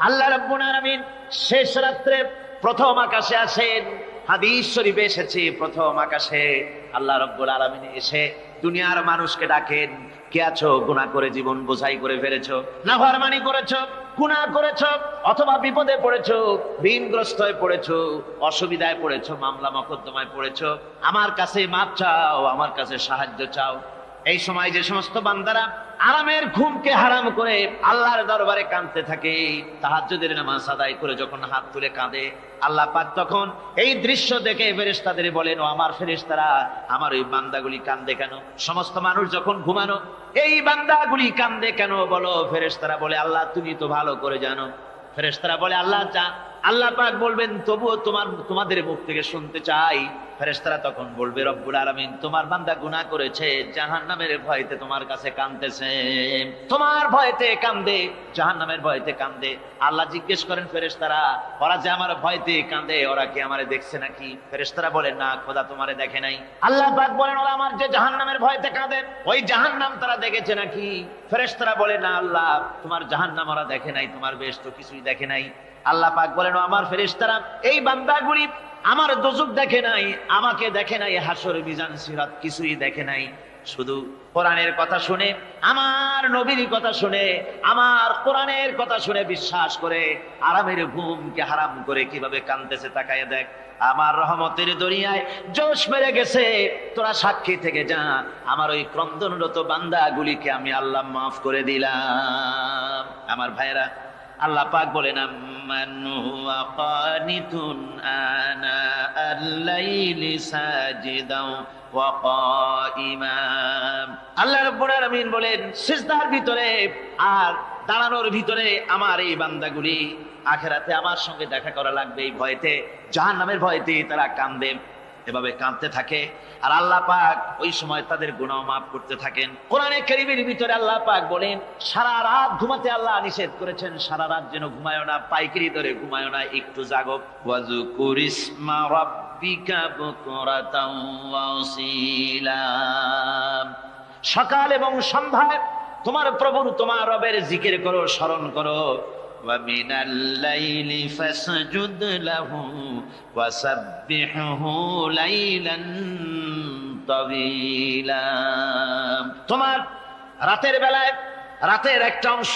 আল্লাহ রাব্বুল আলামিন শেষ রাত্রে প্রথম আকাশে আসেন। হাদিস শরীফে এসেছে প্রথম আকাশে আল্লাহ রাব্বুল আলামিন এসে দুনিয়ার মানুষকে ডাকেন, কে আছো? গুনাহ করে জীবন বোঝাই করে ফেলেছো, নাফরমানি করেছো, গুনাহ করেছো, অথবা বিপদে পড়েছো, ঋণগ্রস্ত হয়ে পড়েছো, অসুবিধায় পড়েছো, মামলা মকদ্দমায় পড়েছো, আমার কাছে মাপ চাও, আমার কাছে সাহায্য চাও। এই সময় যে সমস্ত বান্দারা আরামের ঘুমকে হারাম করে আল্লাহর দরবারে কাঁদতে থাকে, তাহাজ্জুদের নামাজ আদায় করে যখন হাত তুলে কাঁদে, আল্লাহ পাক তখন এই দৃশ্য দেখে ফেরেশতাদের বলেন, ও আমার ফেরেশতারা, আমার ওই বান্দাগুলি কাঁদে কেন? সমস্ত মানুষ যখন ঘুমানো, এই বান্দাগুলি কাঁদে কেন বলো? ফেরেশতারা বলে, আল্লাহ তুমি তো ভালো করে জানো। ফেরেশতারা বলে, আল্লাহ পাক বলবেন, তবুও তোমাদের মুখ থেকে শুনতে চাই। ফেরেশতারা তখন বলবে, রব্বুল আলামিন তোমার বান্দা গুনাহ করেছে, জাহান্নামের ভয়তে তোমার কাছে কাঁদতেছে, তোমার ভয়তে কাঁদে, জাহান্নামের ভয়তে কাঁদে। আল্লাহ জিজ্ঞেস করেন, ফেরেশতারা ওরা যে আমার ভয়তে কাঁদে, ওরা কি আমারে দেখছে নাকি? ফেরেশতারা বলেন, না খোদা তোমারে দেখে নাই। আল্লাহ পাক বলেন, ওরা আমার যে জাহান্নামের ভয়তে কাঁদে, ওই জাহান্নাম তারা দেখেছে নাকি? ফেরেশতারা বলে, না আল্লাহ তোমার জাহান্নাম ওরা দেখে নাই, তোমার বেহেশত কিছুই দেখে নাই। আল্লাহ পাক বলেন, আমার ফেরেশতারা এই বান্দাগুলি আমার দোজখ দেখে নাই, আমাকে দেখে নাই, হাসর মিজান সিরাত কিছুই দেখে নাই, শুধু কোরআনের কথা শুনে, আমার নবীর কথা শুনে, আমার কোরআনের কথা শুনে বিশ্বাস করে আরামের ঘুমকে হারাম করে কিভাবে কাঁদতেছে তাকায় দেখ। আমার রহমতের দরিয়ায় জোশ মেরে গেছে, তোরা সাক্ষী থেকে যা, আমার ওই ক্রন্দনরত বান্দাগুলিকে আমি আল্লাহ মাফ করে দিলাম। আমার ভাইরা, আল্লাহ পাক বলেন, আম্মান হুয়া কানিতুন আনা আল-লাইলি সাজিদাও ওয়া কাইমা। আল্লাহ রাব্বুল আলামিন বলেন, সিজদার ভিতরে আর দাঁড়ানোর ভিতরে আমার এই বান্দাগুলি আখিরাতে আমার সঙ্গে দেখা করা লাগবে এই ভয়তে, জাহান্নামের ভয়তে তারা কাঁদে, এভাবে কাঁদতে থাকে। আর আল্লাহ পাক ওই সময় তাদের গুনাহ মাফ করতে থাকেন। কোরআনে কারীমের ভিতরে আল্লাহ পাক বলেন, সারা রাত ঘুমাতে আল্লাহ নিষেধ করেছেন, সারা রাত যেন ঘুমায়ো না, পাইকারি ধরে ঘুমায়ো না, একটু জাগো। ওয়াজকুর ইসমা রাব্বিকা বুকরাতাও ওয়া আসীলা। সকাল এবং সন্ধ্যায় তোমার প্রভুর, তোমার রবের জিকির করো, স্মরণ করো। وَمِنَ اللَّيْلِ فَاسْجُدْ لَهُ وَسَبِّحْهُ لَيْلًا طَوِيلًا। তোমার রাতের বেলায় রাতের একটা অংশ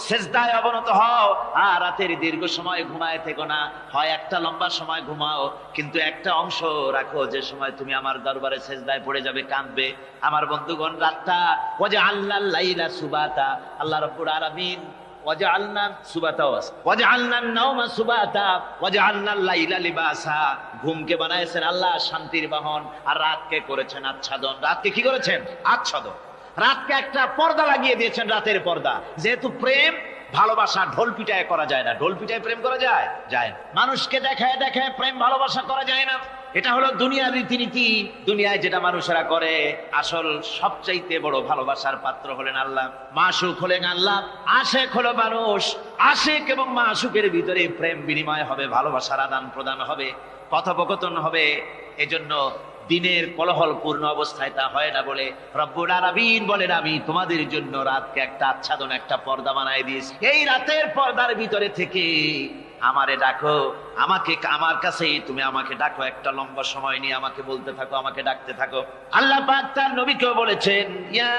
সেজদায় অবনত হও, আর রাতের দীর্ঘ সময় ঘুমায় থেকো না, হয় একটা লম্বা সময় ঘুমাও, কিন্তু একটা অংশ রাখো যে সময় তুমি আমার দরবারে সেজদায় পড়ে যাবে, কাঁদবে। আমার বন্ধুগণ, রাতটা ওয়াজআলনাল লাইলা সুবাতা, আল্লাহ রাব্বুল আলামিন ওয়াজআলনা সুবাতা ওয়াজআলনান নাওমা সুবাতা ওয়াজআলনাল লাইলা লিবাসা, ঘুমকে বানাইছেন আল্লাহ শান্তির বাহন, আর রাতকে করেছেন আচ্ছাদন। রাতকে কি করেছেন? আচ্ছাদন। রাতকে একটা পর্দা লাগিয়ে দিয়েছেন, রাতের পর্দা। যেহেতু প্রেম ভালোবাসা ঢোল পিটায় করা যায় না, ঢোল পিটায় প্রেম করা যায় যায় না, মানুষকে দেখায় দেখায় প্রেম ভালোবাসা করা যায় না। এটা হলো দুনিয়ার রীতিনীতি, দুনিয়ায় যেটা মানুষেরা করে। আসল সবচাইতে বড় ভালোবাসার পাত্র হলেন আল্লাহ, মাসুক হলেন আল্লাহ, আশেক হলো মানুষ। আশেক এবং মাসুকের ভিতরে প্রেম বিনিময় হবে, ভালোবাসার আদান প্রদান হবে, কথোপকথন হবে। এজন্য দিনের কোলাহল পূর্ণ অবস্থায় তা হয় না বলে রব্বুল আলামিন বলেন, আমি তোমাদের জন্য রাতকে একটা আচ্ছাদন, একটা পর্দা বানায় দিয়েছি। এই রাতের পর্দার ভিতরে থেকে আমারে ডাকো, আমাকে আমার কাছে তুমি আমাকে ডাকো, একটা লম্বা সময় নিয়ে আমাকে বলতে থাকো, আমাকে ডাকতে থাকো। আল্লাহ পাক তার নবীকেও বলেছেন, ইয়া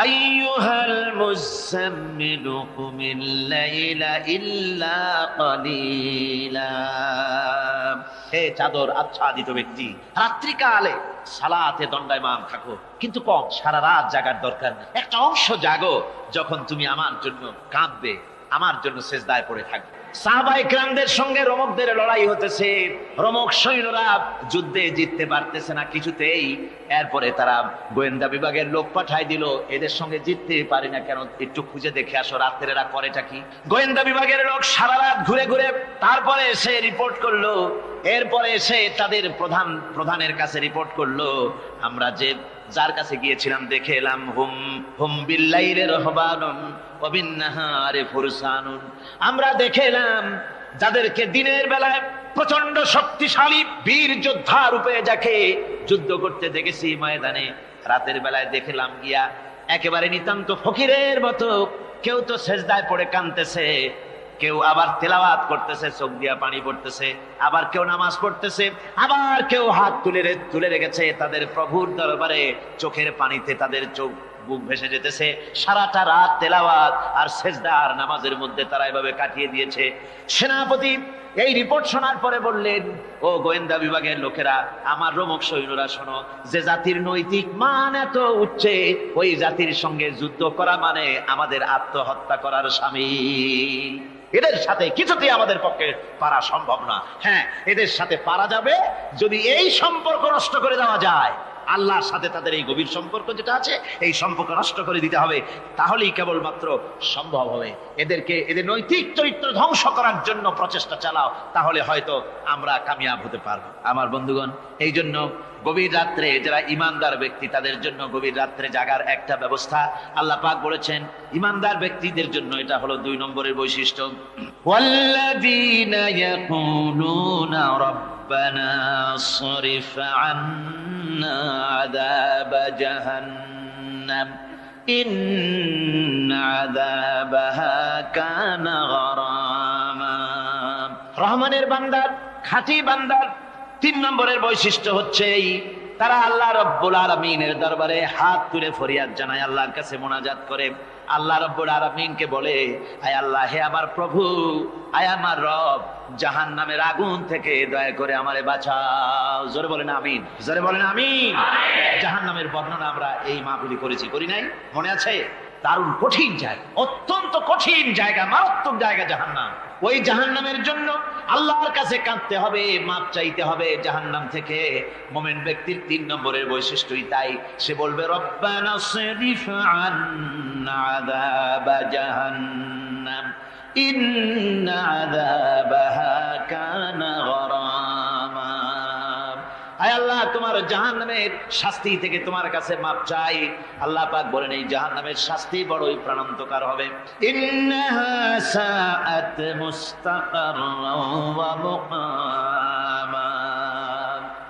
আইয়ুহাল মুযাম্মিলু কুমিল লাইলা ইল্লা কালিলা। হে চাদর আচ্ছাদিত ব্যক্তি, রাত্রিকালে সালাতে দণ্ডায়মান থাকো, কিন্তু কম, সারা রাত জাগার দরকার নেই। একটা অংশ জাগো, যখন তুমি আমার জন্য কাঁদবে, আমার জন্য সেজদায় পড়ে থাকবে। সাহাবায়ে কেরামদের সঙ্গে রোমকদের লড়াই হতেছে, রোমক সৈন্যরা যুদ্ধে জিততে পারতেছে না কিছুতেই। এরপরে তারা গোয়েন্দা বিভাগের লোক পাঠায় দিল, এদের সঙ্গে জিততে পারি না কেন, একটু খুঁজে দেখে আসো রাতের এরা করেটা কি। গোয়েন্দা বিভাগের লোক সারা রাত ঘুরে ঘুরে তারপরে এসে রিপোর্ট করলো। এরপরে এসে তাদের প্রধানের কাছে রিপোর্ট করলো, আমরা যার কাছে গিয়েছিলাম দেখে এলাম, হুম বিল্লাইলি রাহবানুন ওয়া বিন্নাহারি ফুরসানুন। আমরা দেখে এলাম যাদেরকে দিনের বেলায় প্রচন্ড শক্তিশালী বীর যোদ্ধা রূপে যাকে যুদ্ধ করতে দেখেছি ময়দানে, রাতের বেলায় দেখলাম গিয়া একেবারে নিতান্ত ফকিরের মতো, কেউ তো সেজদায় পড়ে কাঁদতেছে, কেউ আবার তেলাওয়াত করতেছে, চোখ দিয়া পানি পড়তেছে, আবার কেউ নামাজ পড়তেছে, আবার কেউ হাত তুলে রেখেছে তাদের প্রভুর দরবারে, চোখের পানিতে তাদের চোখ বুক ভেসে যেতেছে। সারাটা রাত তেলাওয়াত আর সেজদা আর নামাজের মধ্যে তারা এভাবে কাটিয়ে দিয়েছে। সেনাপতি এই রিপোর্ট শোনার পরে বললেন, ও গোয়েন্দা বিভাগের লোকেরা, আমার রোমক সৈন্যরা শোনো, যে জাতির নৈতিক মান এত উচ্চে, ওই জাতির সঙ্গে যুদ্ধ করা মানে আমাদের আত্মহত্যা করার শামিল। এদের সাথে কিছুতেই আমাদের পক্ষে পারা সম্ভব না। হ্যাঁ, এদের সাথে পারা যাবে যদি এই সম্পর্ক নষ্ট করে দেওয়া যায়। আল্লাহর সাথে তাদের এই গভীর সম্পর্ক যেটা আছে, এই সম্পর্ক নষ্ট করে দিতে হবে, তাহলেই কেবলমাত্র সম্ভব হবে। এদের নৈতিক চরিত্র ধ্বংস করার জন্য প্রচেষ্টা চালাও, তাহলে হয়তো আমরা কামিয়াব হতে পারবো। আমার বন্ধুগণ, এই জন্য গভীর রাত্রে যারা ইমানদার ব্যক্তি, তাদের জন্য গভীর রাত্রে জাগার একটা ব্যবস্থা আল্লাহ পাক বলেছেন। ইমানদার ব্যক্তিদের জন্য এটা হলো 2 নম্বরের বৈশিষ্ট্য। ওয়াল্লাযীনা ইয়াকুলুনা রাব্বানা সরিফ আন্না আযাব জাহান্নাম ইন্না আযাবাহা কানা গরামা। রহমানের বান্দার, খাঁটি বান্দার 3 নম্বরের বৈশিষ্ট্য হচ্ছে এই, তারা আল্লাহ রব্বুল আলামিনের দরবারে হাত তুলে ফরিয়াদ জানায়, আল্লাহর কাছে মোনাজাত করে, আল্লাহ রব্বুল আলামিনকে বলে, আয় আল্লাহ, হে আমার প্রভু, আয় আমার রব, জাহান্নামের আগুন থেকে দয়া করে আমারে বাঁচাও। জোরে বলেন আমিন, জোরে বলেন আমিন। জাহান্নামের বর্ণনা আমরা এই মাহফিলে করেছি, করি নাই? মনে আছে? দারুণ কঠিন জায়গা, অত্যন্ত কঠিন জায়গা, মারাত্মক জায়গা জাহান্নাম। ওই জাহান্নামের জন্য আল্লাহর কাছে কাঁদতে হবে, মাপ চাইতে হবে জাহান্নাম থেকে। মুমিন ব্যক্তির 3 নম্বরের বৈশিষ্ট্যই তাই। সে বলবে, রব্বানা সরিফ আন্না আযাব জাহান্নাম ইন্না আযাবাহা কানা গরামা। আয় আল্লাহ, তোমার জাহান্নামের শাস্তি থেকে তোমার কাছে মাপ চাই। আল্লাহ পাক বলেন, এই জাহান্নামের শাস্তি বড়ই প্রাণান্তকার হবে। ইন্নাহা সাআত মুস্তাকাররাও ওয়া মুকামা।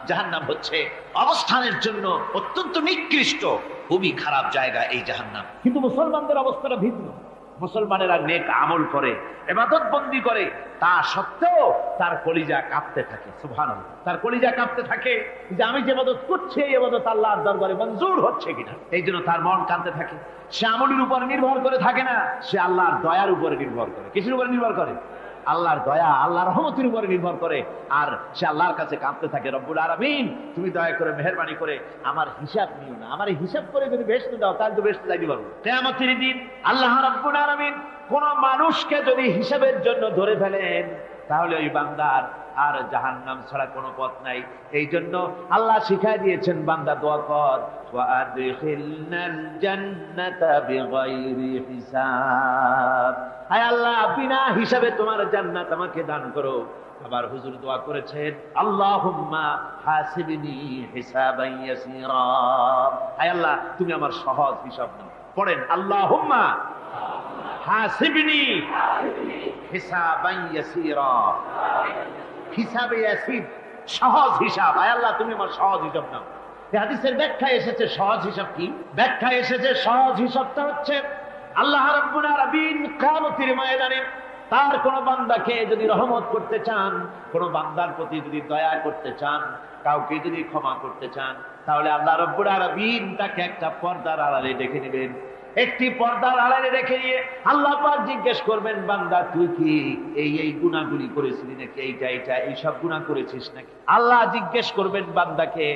জাহান্নাম হচ্ছে অবস্থানের জন্য অত্যন্ত নিকৃষ্ট, খুবই খারাপ জায়গা এই জাহান্নাম। কিন্তু মুসলমানদের অবস্থাটা ভিন্ন। মুসলমানেরা নেক আমল করে, ইবাদত বন্দি করে, তা সত্ত্বেও তার কলিজা কাঁপতে থাকে। সুবহানাল্লাহ, তার কলিজা কাঁপতে থাকে যে আমি যে ইবাদত করছি, এই ইবাদত আল্লাহর দরবারে মঞ্জুর হচ্ছে কিনা। এই জন্য তার মন কাঁপতে থাকে। সে আমলের উপর নির্ভর করে থাকে না, সে আল্লাহর দয়ার উপরে নির্ভর করে। কিসের উপরে নির্ভর করে? আল্লাহর দয়া, আল্লাহর রহমতের উপরে নির্ভর করে। আর সে আল্লাহর কাছে কাঁদতে থাকে, রব্বুল আলামিন, তুমি দয়া করে, মেহেরবানি করে আমার হিসাব নিও না। আমার হিসাব করে যদি বেহেশতে দাও, তাহলে তো বেহেশতে যাইতে পারবো। কিয়ামতের দিন আল্লাহ রাব্বুল আলামিন কোন মানুষকে যদি হিসাবের জন্য ধরে ফেলেন, তাহলে ওই বান্দার আর জাহান্নাম ছাড়া কোনো পথ নাই। এই জন্য আল্লাহ শিখাই দিয়েছেন, বান্দা দোয়া কর, ওয়া আদখিলনাল জান্নাতা বিগাইরি হিসাব। আয় আল্লাহ, বিনা হিসাবে তোমার জান্নাত আমাকে দান করো। আবার হুজুর দোয়া করেছেন, আল্লাহুম্মা হাসিবনি হিসাবান ইয়াসীরা। আয় আল্লাহ, তুমি আমার সহজ হিসাব নাও। পড়েন, আল্লাহুম্মা হাসিবনি হিসাবান ইয়াসীরা। হিসাবে ইয়াসির, সহজ হিসাব। আয় আল্লাহ, তুমি আমার সহজ হিসাব নাও। এই হাদিসের ব্যাখ্যায় এসেছে সহজ হিসাব কি? ব্যাখ্যায় এসেছে সহজ হিসাবটা হচ্ছে, আল্লাহ রাব্বুল আলামিন কিয়ামতের ময়দানে তার কোন বান্দাকে যদি রহমত করতে চান, কোন বান্দার প্রতি যদি দয়া করতে চান, কাউকে যদি ক্ষমা করতে চান, তাহলে আল্লাহ রাব্বুল আলামিন তাকে একটা পর্দার আড়ালে ডেকে নেবেন। একটি পর্দার আড়ালে রেখে নিয়ে আল্লাহ পাক জিজ্ঞেস করবেন, বান্দা তুই কি এই গুনাহগুলি করেছিলি নাকি? এইটা এইসব গুনাহ করেছিস নাকি? আল্লাহ জিজ্ঞেস করবেন বান্দাকে,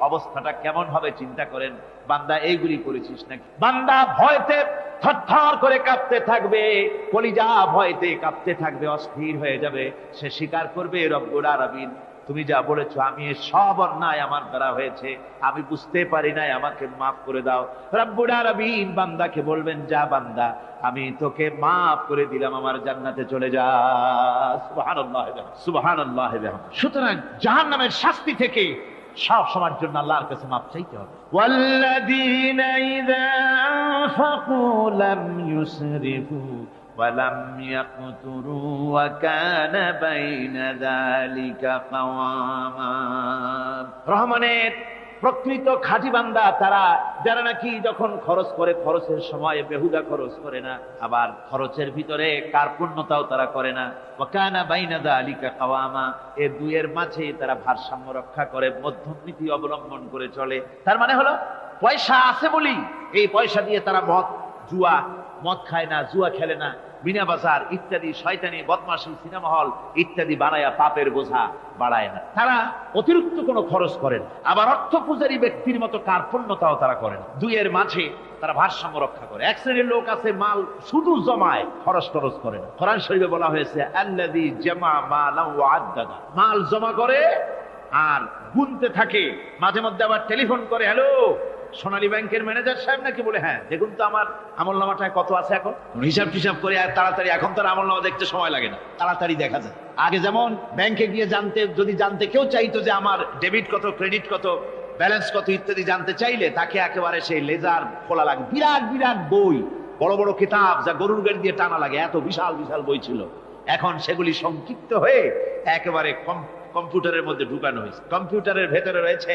অবস্থাটা কেমন হবে চিন্তা করেন, বান্দা এইগুলি করেছিস নাকি? বান্দা ভয়তে থরথর করে কাঁপতে থাকবে, কলিজা ভয়তে কাঁপতে থাকবে, অস্থির হয়ে যাবে। সে স্বীকার করবে, রব্বুল আলামিন, তুমি যা বলেছো, আমি সব অন্যায় আমার দ্বারা হয়েছে, আমি বুঝতে পারি নাই, আমাকে মাফ করে দাও। রব্বুল আলামিন বান্দাকে বলবেন, যা বান্দা, আমি তোকে মাফ করে দিলাম, আমার জান্নাতে চলে যা। সুবহানাল্লাহ, সুবহানাল্লাহ। সুতরাং জাহান্নামের শাস্তি থেকে সব সময়ের জন্য আল্লাহর কাছে মাফ চাইতে হবে। ওয়াল্লাযীনা ইযা আনফাকু লাম ইউসরিফু ওয়া লাম ইয়াকতুরু ওয়া কানা বাইনা যালিকা কাওয়ামা। রহমানের প্রকৃত খাঁটি বান্দা তারা, যারা নাকি যখন খরচ করে খরচের সময় বেহুদা খরচ করে না, আবার খরচের ভিতরে কার্পণ্যতাও তারা করে না। ওয়াকানা বাইনা যালিকা কাওয়ামা, এই দুইয়ের মাঝে তারা ভারসাম্য রক্ষা করে, মধ্যমনীতি অবলম্বন করে চলে। তার মানে হলো পয়সা আছে বলি এই পয়সা দিয়ে তারা মদ খায় না, জুয়া খেলে না, বিনা বাজার ইত্যাদি শয়তানি বদমাশি সিনেমা হল ইত্যাদি বানায়া পাপের বোঝা বাড়ায় না। তারা অতিরিক্ত কোনো খরচ করেন, আবার অর্থ পূজারী ব্যক্তির মতো কার্পণ্যতাও তারা করেন। দুইয়ের মাঝে তারা ভারসাম্য রক্ষা করে। এক শ্রেণীর লোক আছে মাল শুধু জমায়, খরচ টরচ করে না। কোরআন শরীফে বলা হয়েছে আল্লাযী জামা মালান ওয়া আদ্দাদা, মাল জমা করে আর গুনতে থাকে, মাঝে মধ্যে আবার টেলিফোন করে, হ্যালো সোনালী ব্যাংকের ম্যানেজার সাহেব নাকি? বলে হ্যাঁ, দেখুন তো আমার আমল নামাটায় কত আছে এখন। হিসাব টিসাব করে আর তাড়াতাড়ি, এখন তো আমল নামা দেখতে সময় লাগে না, তাড়াতাড়ি দেখা যায়। আগে যেমন ব্যাংকে গিয়ে জানতে কেউ চাইতো যে আমার ডেবিট কত, ক্রেডিট কত, ব্যালেন্স কত ইত্যাদি জানতে চাইলে তাকে একেবারে সেই লেজার খোলা লাগে, বিরাট বিরাট বই, বড় বড় কিতাব যা গরুর গাড়ি দিয়ে টানা লাগে, এত বিশাল বিশাল বই ছিল। এখন সেগুলি সংক্ষিপ্ত হয়ে একেবারে কম্পিউটারের মধ্যে ঢুকানো হয়েছে। কম্পিউটারের ভেতরে রয়েছে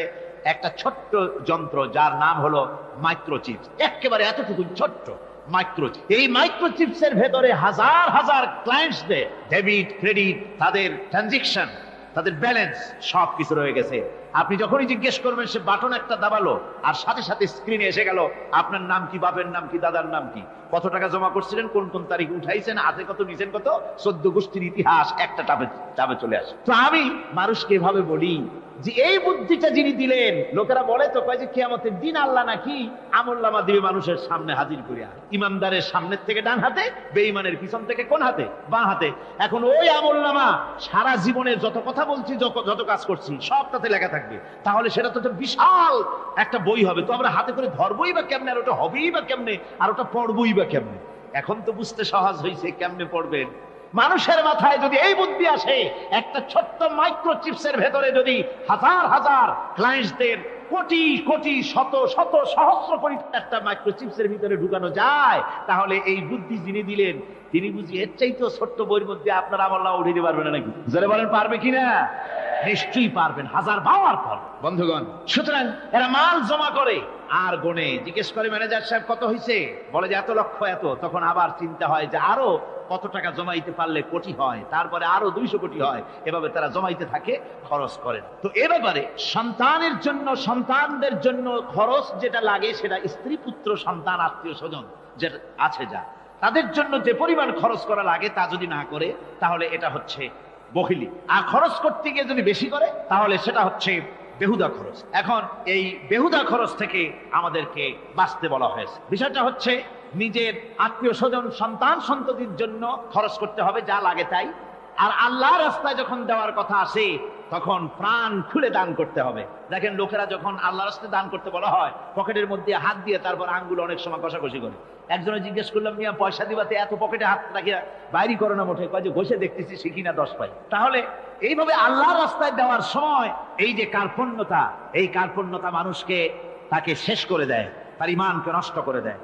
একটা ছোট্ট যন্ত্র যার নাম হলো মাইক্রোচিপস, একেবারে এতটুকু ছোট্ট মাইক্রোচিপ। এই মাইক্রোচিপসের ভেতরে হাজার হাজার ক্লায়েন্টসদের ডেবিট ক্রেডিট, তাদের ট্রানজাকশন, তাদের ব্যালেন্স সবকিছু রয়ে গেছে। আপনি যখনই জিজ্ঞেস করবেন সে বাটন একটা দাবালো আর সাথে সাথে স্ক্রিনে এসে গেল আপনার নাম কি, বাপের নাম কি, দাদার নাম কি, কত টাকা জমা করছিলেন, কোন কোন তারিখে উঠাইছেন, হাতে কত নিছেন কত, 14 গোষ্ঠীর ইতিহাস একটা টাবে চলে আসে। তো আমি মানুষকে এভাবে বলি যে এই বুদ্ধিটা যিনি দিলেন, লোকেরা বলে তো কয় যে কিয়ামতের দিন আল্লাহ নাকি আমলনামা দিবে মানুষের সামনে হাজির করিয়া, ইমানদারের সামনের থেকে ডান হাতে, বেঈমানের পিছন থেকে কোন হাতে, বাঁ হাতে। এখন ওই আমলনামা সারা জীবনে যত কথা বলছি, যত কাজ করছি সবটাতে লেখা থাকবে। তাহলে সেটা তো বিশাল একটা বই হবে, তো আমরা হাতে করে ধরবই বা কেমনে, আর ওটা হবেই বা কেমনে, আর ওটা পড়বই বা কেমনে। এখন তো বুঝতে সহজ হয়েছে কেমনে পড়বেন। মানুষের মাথায় যদি এই বুদ্ধি আসে, একটা ছোট্ট মাইক্রোচিপসের ভেতরে যদি হাজার হাজার ক্লায়েন্টদের কোটি কোটি শত শত সহস্র কোটি একটা মাইক্রোচিপসের ভিতরে ঢুকানো যায়, তাহলে এই বুদ্ধি যিনি দিলেন তিনি বুঝি এর চাইতে ছোট্ট বইয়ের মধ্যে আপনার আমল্লাহ উঠে দিতে পারবেন না নাকি? যারা বলেন পারবে কিনা? নিশ্চয়ই পারবেন, হাজার বার পারবেন বন্ধুগণ। সুতরাং এরা মাল জমা করে আর গনে, জিজ্ঞেস করে ম্যানেজার সাহেব কত হয়েছে, বলে যে এত লক্ষ এত। তখন আবার চিন্তা হয় যে আরো কত টাকা জমাইতে পারলে কোটি হয়, তারপরে আরো 200 কোটি হয়। এভাবে তারা জমাইতে থাকে, খরচ করেন। তো এ ব্যাপারে সন্তানের জন্য, সন্তানদের জন্য খরচ যেটা লাগে সেটা স্ত্রী পুত্র সন্তান আত্মীয় স্বজন যেটা আছে, যা তাদের জন্য যে পরিমাণ খরচ করা লাগে তা যদি না করে তাহলে এটা হচ্ছে বখিলি। আর খরচ করতে গিয়ে যদি বেশি করে তাহলে সেটা হচ্ছে বেহুদা খরচ। এখন এই বেহুদা খরচ থেকে আমাদেরকে বাঁচতে বলা হয়েছে। বিষয়টা হচ্ছে নিজের আত্মীয় স্বজন সন্তান সন্ততির জন্য খরচ করতে হবে যা লাগে তাই। আর আল্লাহর রাস্তায় যখন দেওয়ার কথা আসে তখন প্রাণ খুলে দান করতে হবে। দেখেন লোকেরা যখন আল্লাহর রাস্তায় দান করতে বলা হয়, পকেটের মধ্যে হাত দিয়ে তারপর আঙ্গুল অনেক সময় কষাকষি করে। একজনে জিজ্ঞেস করলাম, মিয়া পয়সা দিবাতে এত পকেটে হাত রাখিয়া বাইরি করো না মোটে? কয় যে ঘষে দেখতেছি শিখি না 10 পাই। তাহলে এইভাবে আল্লাহর রাস্তায় দেওয়ার সময় এই যে কার্পণ্যতা, এই কার্পণ্যতা মানুষকে তাকে শেষ করে দেয়, তার ঈমানকে নষ্ট করে দেয়।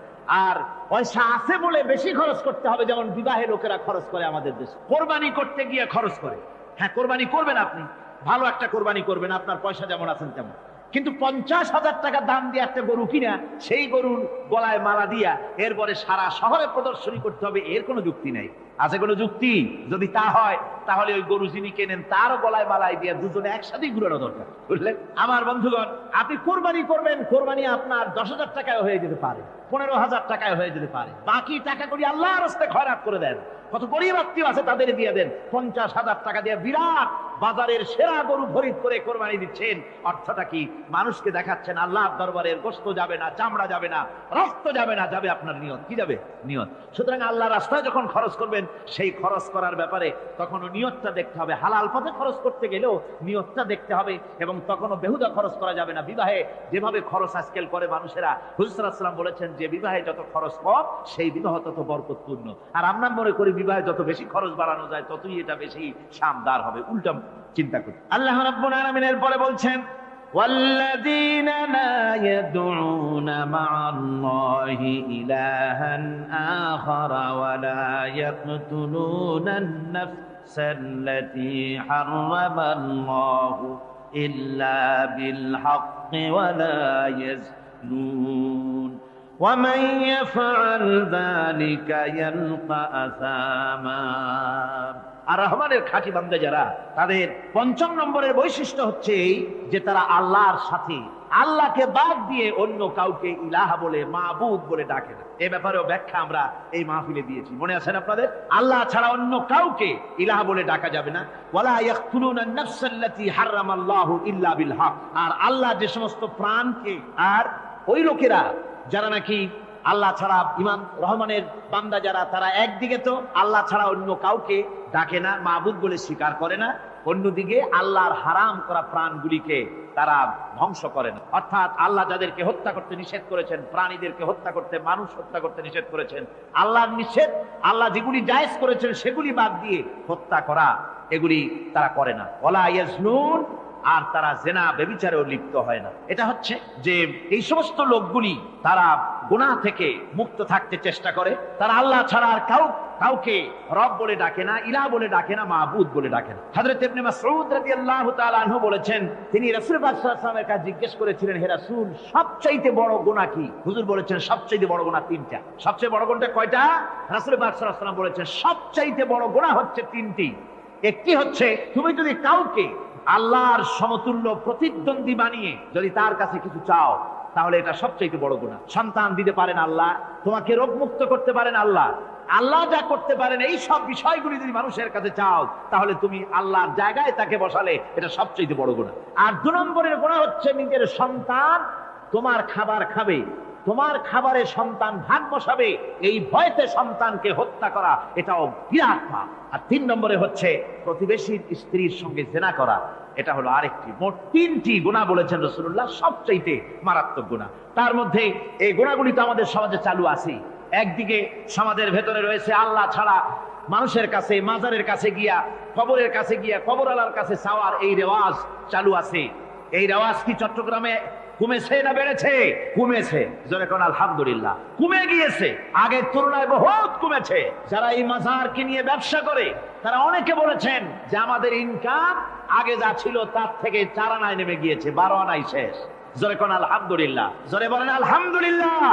আর পয়সা আছে বলে বেশি খরচ করতে হবে, যেমন বিবাহে লোকেরা খরচ করে আমাদের দেশে, কোরবানি করতে গিয়ে খরচ করে। হ্যাঁ, কোরবানি করবেন আপনি, ভালো একটা কোরবানি করবেন, আপনার পয়সা যেমন আছেন তেমন, কিন্তু 50,000 টাকা দাম দিয়ে একটা গরু কিনা, সেই গরুর গলায় মালা দিয়া এরপরে সারা শহরে প্রদর্শনী করতে হবে, এর কোনো যুক্তি নাই। আছে কোনো যুক্তি? যদি তা হয় তাহলে ওই গরু যিনি কেনেন তারও গলায় মালাই দিয়ে দুজনে একসাথেই ঘুরানো দরকার, বুঝলেন? আমার বন্ধুগণ, আপনি কোরবানি করবেন, কোরবানি আপনার 10,000 টাকায় হয়ে যেতে পারে, 15,000 টাকায় হয়ে যেতে পারে। বাকি টাকা করি আল্লাহর রাস্তায় খয়রাত করে দেন। কত গরিব আত্মীয় আছে তাদের দিয়ে দেন। 50,000 টাকা দিয়ে বিরাট বাজারের সেরা গরু খরিদ করে কোরবানি দিচ্ছেন। অর্থটা কি? মানুষকে দেখাচ্ছেন আল্লাহর দরবারের গোশত যাবে না, চামড়া যাবে না, রক্ত যাবে না, যাবে আপনার নিয়ত। কি যাবে? নিয়ত। সুতরাং আল্লাহর রাস্তায় যখন খরচ করবেন, সেই খরচ করার ব্যাপারে তখনও নিয়তটা দেখতে হবে। হালাল পথে খরচ করতে গেলেও নিয়তটা দেখতে হবে, এবং তখনও বেহুদা খরচ করা যাবে না। বিবাহে যেভাবে খরচ আজকাল করে মানুষেরা, হুজুর সাল্লাল্লাহু আলাইহি ওয়াসাল্লাম বলেছেন যে বিবাহে যত খরচ কম সেই বিবাহ তত বরকতপূর্ণ। আর আমরা মনে করি বিবাহে যত বেশি খরচ বাড়ানো যায় ততই এটা বেশি শানদার হবে। উল্টা চিন্তা করি। আল্লাহ রাব্বুল আলামিনের পরে বলছেন, والذين لا يدعون مع الله إلها آخر ولا يقتلون النفس التي حرم الله إلا بالحق ولا يزنون ومن يفعل ذلك يلقى أثاما। আর রহমানের খাঁটি বান্দা যারা, তাদের পঞ্চম নম্বরের বৈশিষ্ট্য হচ্ছে এই যে তারা আল্লাহর সাথে, আল্লাহকে বাদ দিয়ে অন্য কাউকে ইলাহ বলে, মাবুদ বলে ডাকে না। এই ব্যাপারেও ব্যাখ্যা আমরা এই মাহফিলে দিয়েছি, মনে আছে আপনাদের? আল্লাহ ছাড়া অন্য কাউকে ইলাহ বলে ডাকা যাবে না। ওয়ালা ইয়াকতুলুনা আন-নাফসাল্লাতী হারামাল্লাহু ইল্লা বিল হক। আর আল্লাহ যে সমস্ত প্রাণকে, আর ওই লোকেরা যারা নাকি আল্লাহ ছাড়া, ইমাম রহমানের বান্দা যারা, তারা একদিকে তো আল্লাহ ছাড়া অন্য কাউকে ডাকে না, মাবুদ বলে স্বীকার করে না, অন্যদিকে আল্লাহর হারাম করা প্রাণগুলিকে তারা ধ্বংস করে না। অর্থাৎ আল্লাহ যাদেরকে হত্যা করতে নিষেধ করেছেন, প্রাণীদেরকে হত্যা করতে, মানুষ হত্যা করতে নিষেধ করেছেন, আল্লাহর নিষেধ, আল্লাহ যেগুলি জায়েজ করেছেন সেগুলি বাদ দিয়ে হত্যা করা, এগুলি তারা করে না। ওয়ালা ইয়াজনুন, আর তারা জেনা ব্যভিচারেও লিপ্ত হয় না। এটা হচ্ছে যে এই সমস্ত লোকগুলি তারা গুনাহ থেকে মুক্ত থাকতে চেষ্টা করে, তারা আল্লাহ ছাড়া আর কাউকে রব বলে ডাকে না, ইলাহ বলে ডাকে না, মাবুদ বলে ডাকে না। হযরত ইবনে মাসউদ রাদিয়াল্লাহু তাআলা আনহু বলেছেন, তিনি রাসূল পাক সাল্লাল্লাহু আলাইহি ওয়াসাল্লামের কাছে জিজ্ঞেস করেছিলেন, হে রাসূল, সবচেয়ে বড় গুনাহ কি? হুজুর বলেছেন সবচেয়ে বড় গুনাহ তিনটা। সবচেয়ে বড় গুনাহটা কয়টা? রাসূল পাক সাল্লাল্লাহু আলাইহি ওয়াসাল্লাম বলেছেন সবচেয়ে বড় গুনাহ হচ্ছে তিনটি। একটি হচ্ছে, তুমি যদি কাউকে আল্লাহর সমতুল্য প্রতিদ্বন্দ্বী বানিয়ে যদি তার কাছে কিছু চাও, তাহলে এটা সবচেয়ে বড় গুনাহ। সন্তান দিতে পারেন আল্লাহ, তোমাকে রোগ মুক্ত করতে পারেন আল্লাহ, আল্লাহ যা করতে পারেন এই সব বিষয়গুলি যদি মানুষের কাছে চাও, তাহলে তুমি আল্লাহর জায়গায় তাকে বসালে, এটা সবচেয়ে বড় গুনাহ। আর 2 নম্বরের গুনাহ হচ্ছে, নিজের সন্তান তোমার খাবার খাবে, তোমার খাবারে সন্তান ভাগ বসাবে, এই ভয়তে সন্তানকে হত্যা করা, এটাও বিরাট পাপ। আর 3 নম্বরে হচ্ছে প্রতিবেশীর স্ত্রীর সঙ্গে জেনা করা, এটা হলো আরেকটি। মোট 3টি গুনাহ বলেছেন রাসূলুল্লাহ, সবচাইতে মারাত্মক গুনাহ। তার মধ্যে এই গুনাহগুলি তো আমাদের সমাজে চালু আছে। একদিকে সমাজের ভেতরে রয়েছে আল্লাহ ছাড়া মানুষের কাছে, মাজারের কাছে গিয়া, কবরের কাছে গিয়া, কবরওয়ালার কাছে চাওয়ার এই রেওয়াজ চালু আছে। এই রেওয়াজ কি চট্টগ্রামে কমেছে না বেড়েছে? কমেছে। জোরে কোন আলহামদুলিল্লাহ। কমে গিয়েছে, আগের তুলনায় বহুত কমেছে। যারা এই মাজারকে নিয়ে ব্যবসা করে, তারা অনেকে বলেছেন যে আমাদের ইনকাম আগে যা ছিল তার থেকে 4 আনায় নেমে গিয়েছে, 12 আনাই শেষ। জোরে কোন আলহামদুলিল্লাহ। জোরে বলেন আলহামদুলিল্লাহ।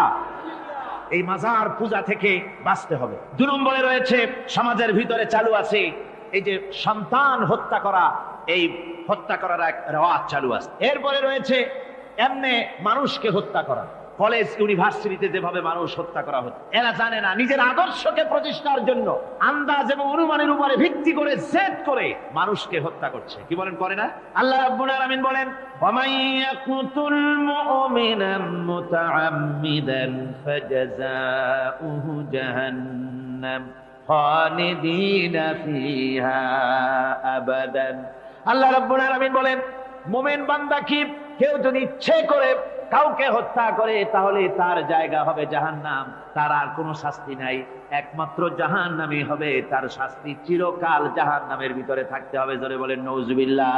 এই মাজার পূজা থেকে বাঁচতে হবে। 2 নম্বরে রয়েছে, সমাজের ভিতরে চালু আছে এই যে সন্তান হত্যা করা, এই হত্যা করার এক রেওয়াজ চালু আছে। এরপরে রয়েছে এমনি মানুষকে হত্যা করা। কলেজ ইউনিভার্সিটিতে যেভাবে মানুষ হত্যা করা হচ্ছে, এরা জানে না নিজের আদর্শকে প্রতিষ্ঠার জন্য আন্দাজ এবং অনুমানের উপরে ভিত্তি করে জেদ করে মানুষকে হত্যা করছে। কি বলেন, করে না? আল্লাহ রাব্বুল আলামিন বলেন, ওয়ামাইয়াকুতুল মুমিনান মুতাআম্মিদান ফাজাযাউহু জাহান্নাম খালিদিনা ফিহা আবাদান। আল্লাহ রাব্বুল আলামিন বলেন, মুমিন বান্দা কি কেউ যদি ইচ্ছে করে কাউকে হত্যা করে, তাহলে তার জায়গা হবে জাহান্নাম, তার আর কোনো শাস্তি নাই, একমাত্র জাহান্নামী হবে তার শাস্তি, চিরকাল জাহান্নামের ভিতরে থাকতে হবে। জোরে বলেন নাউজুবিল্লাহ।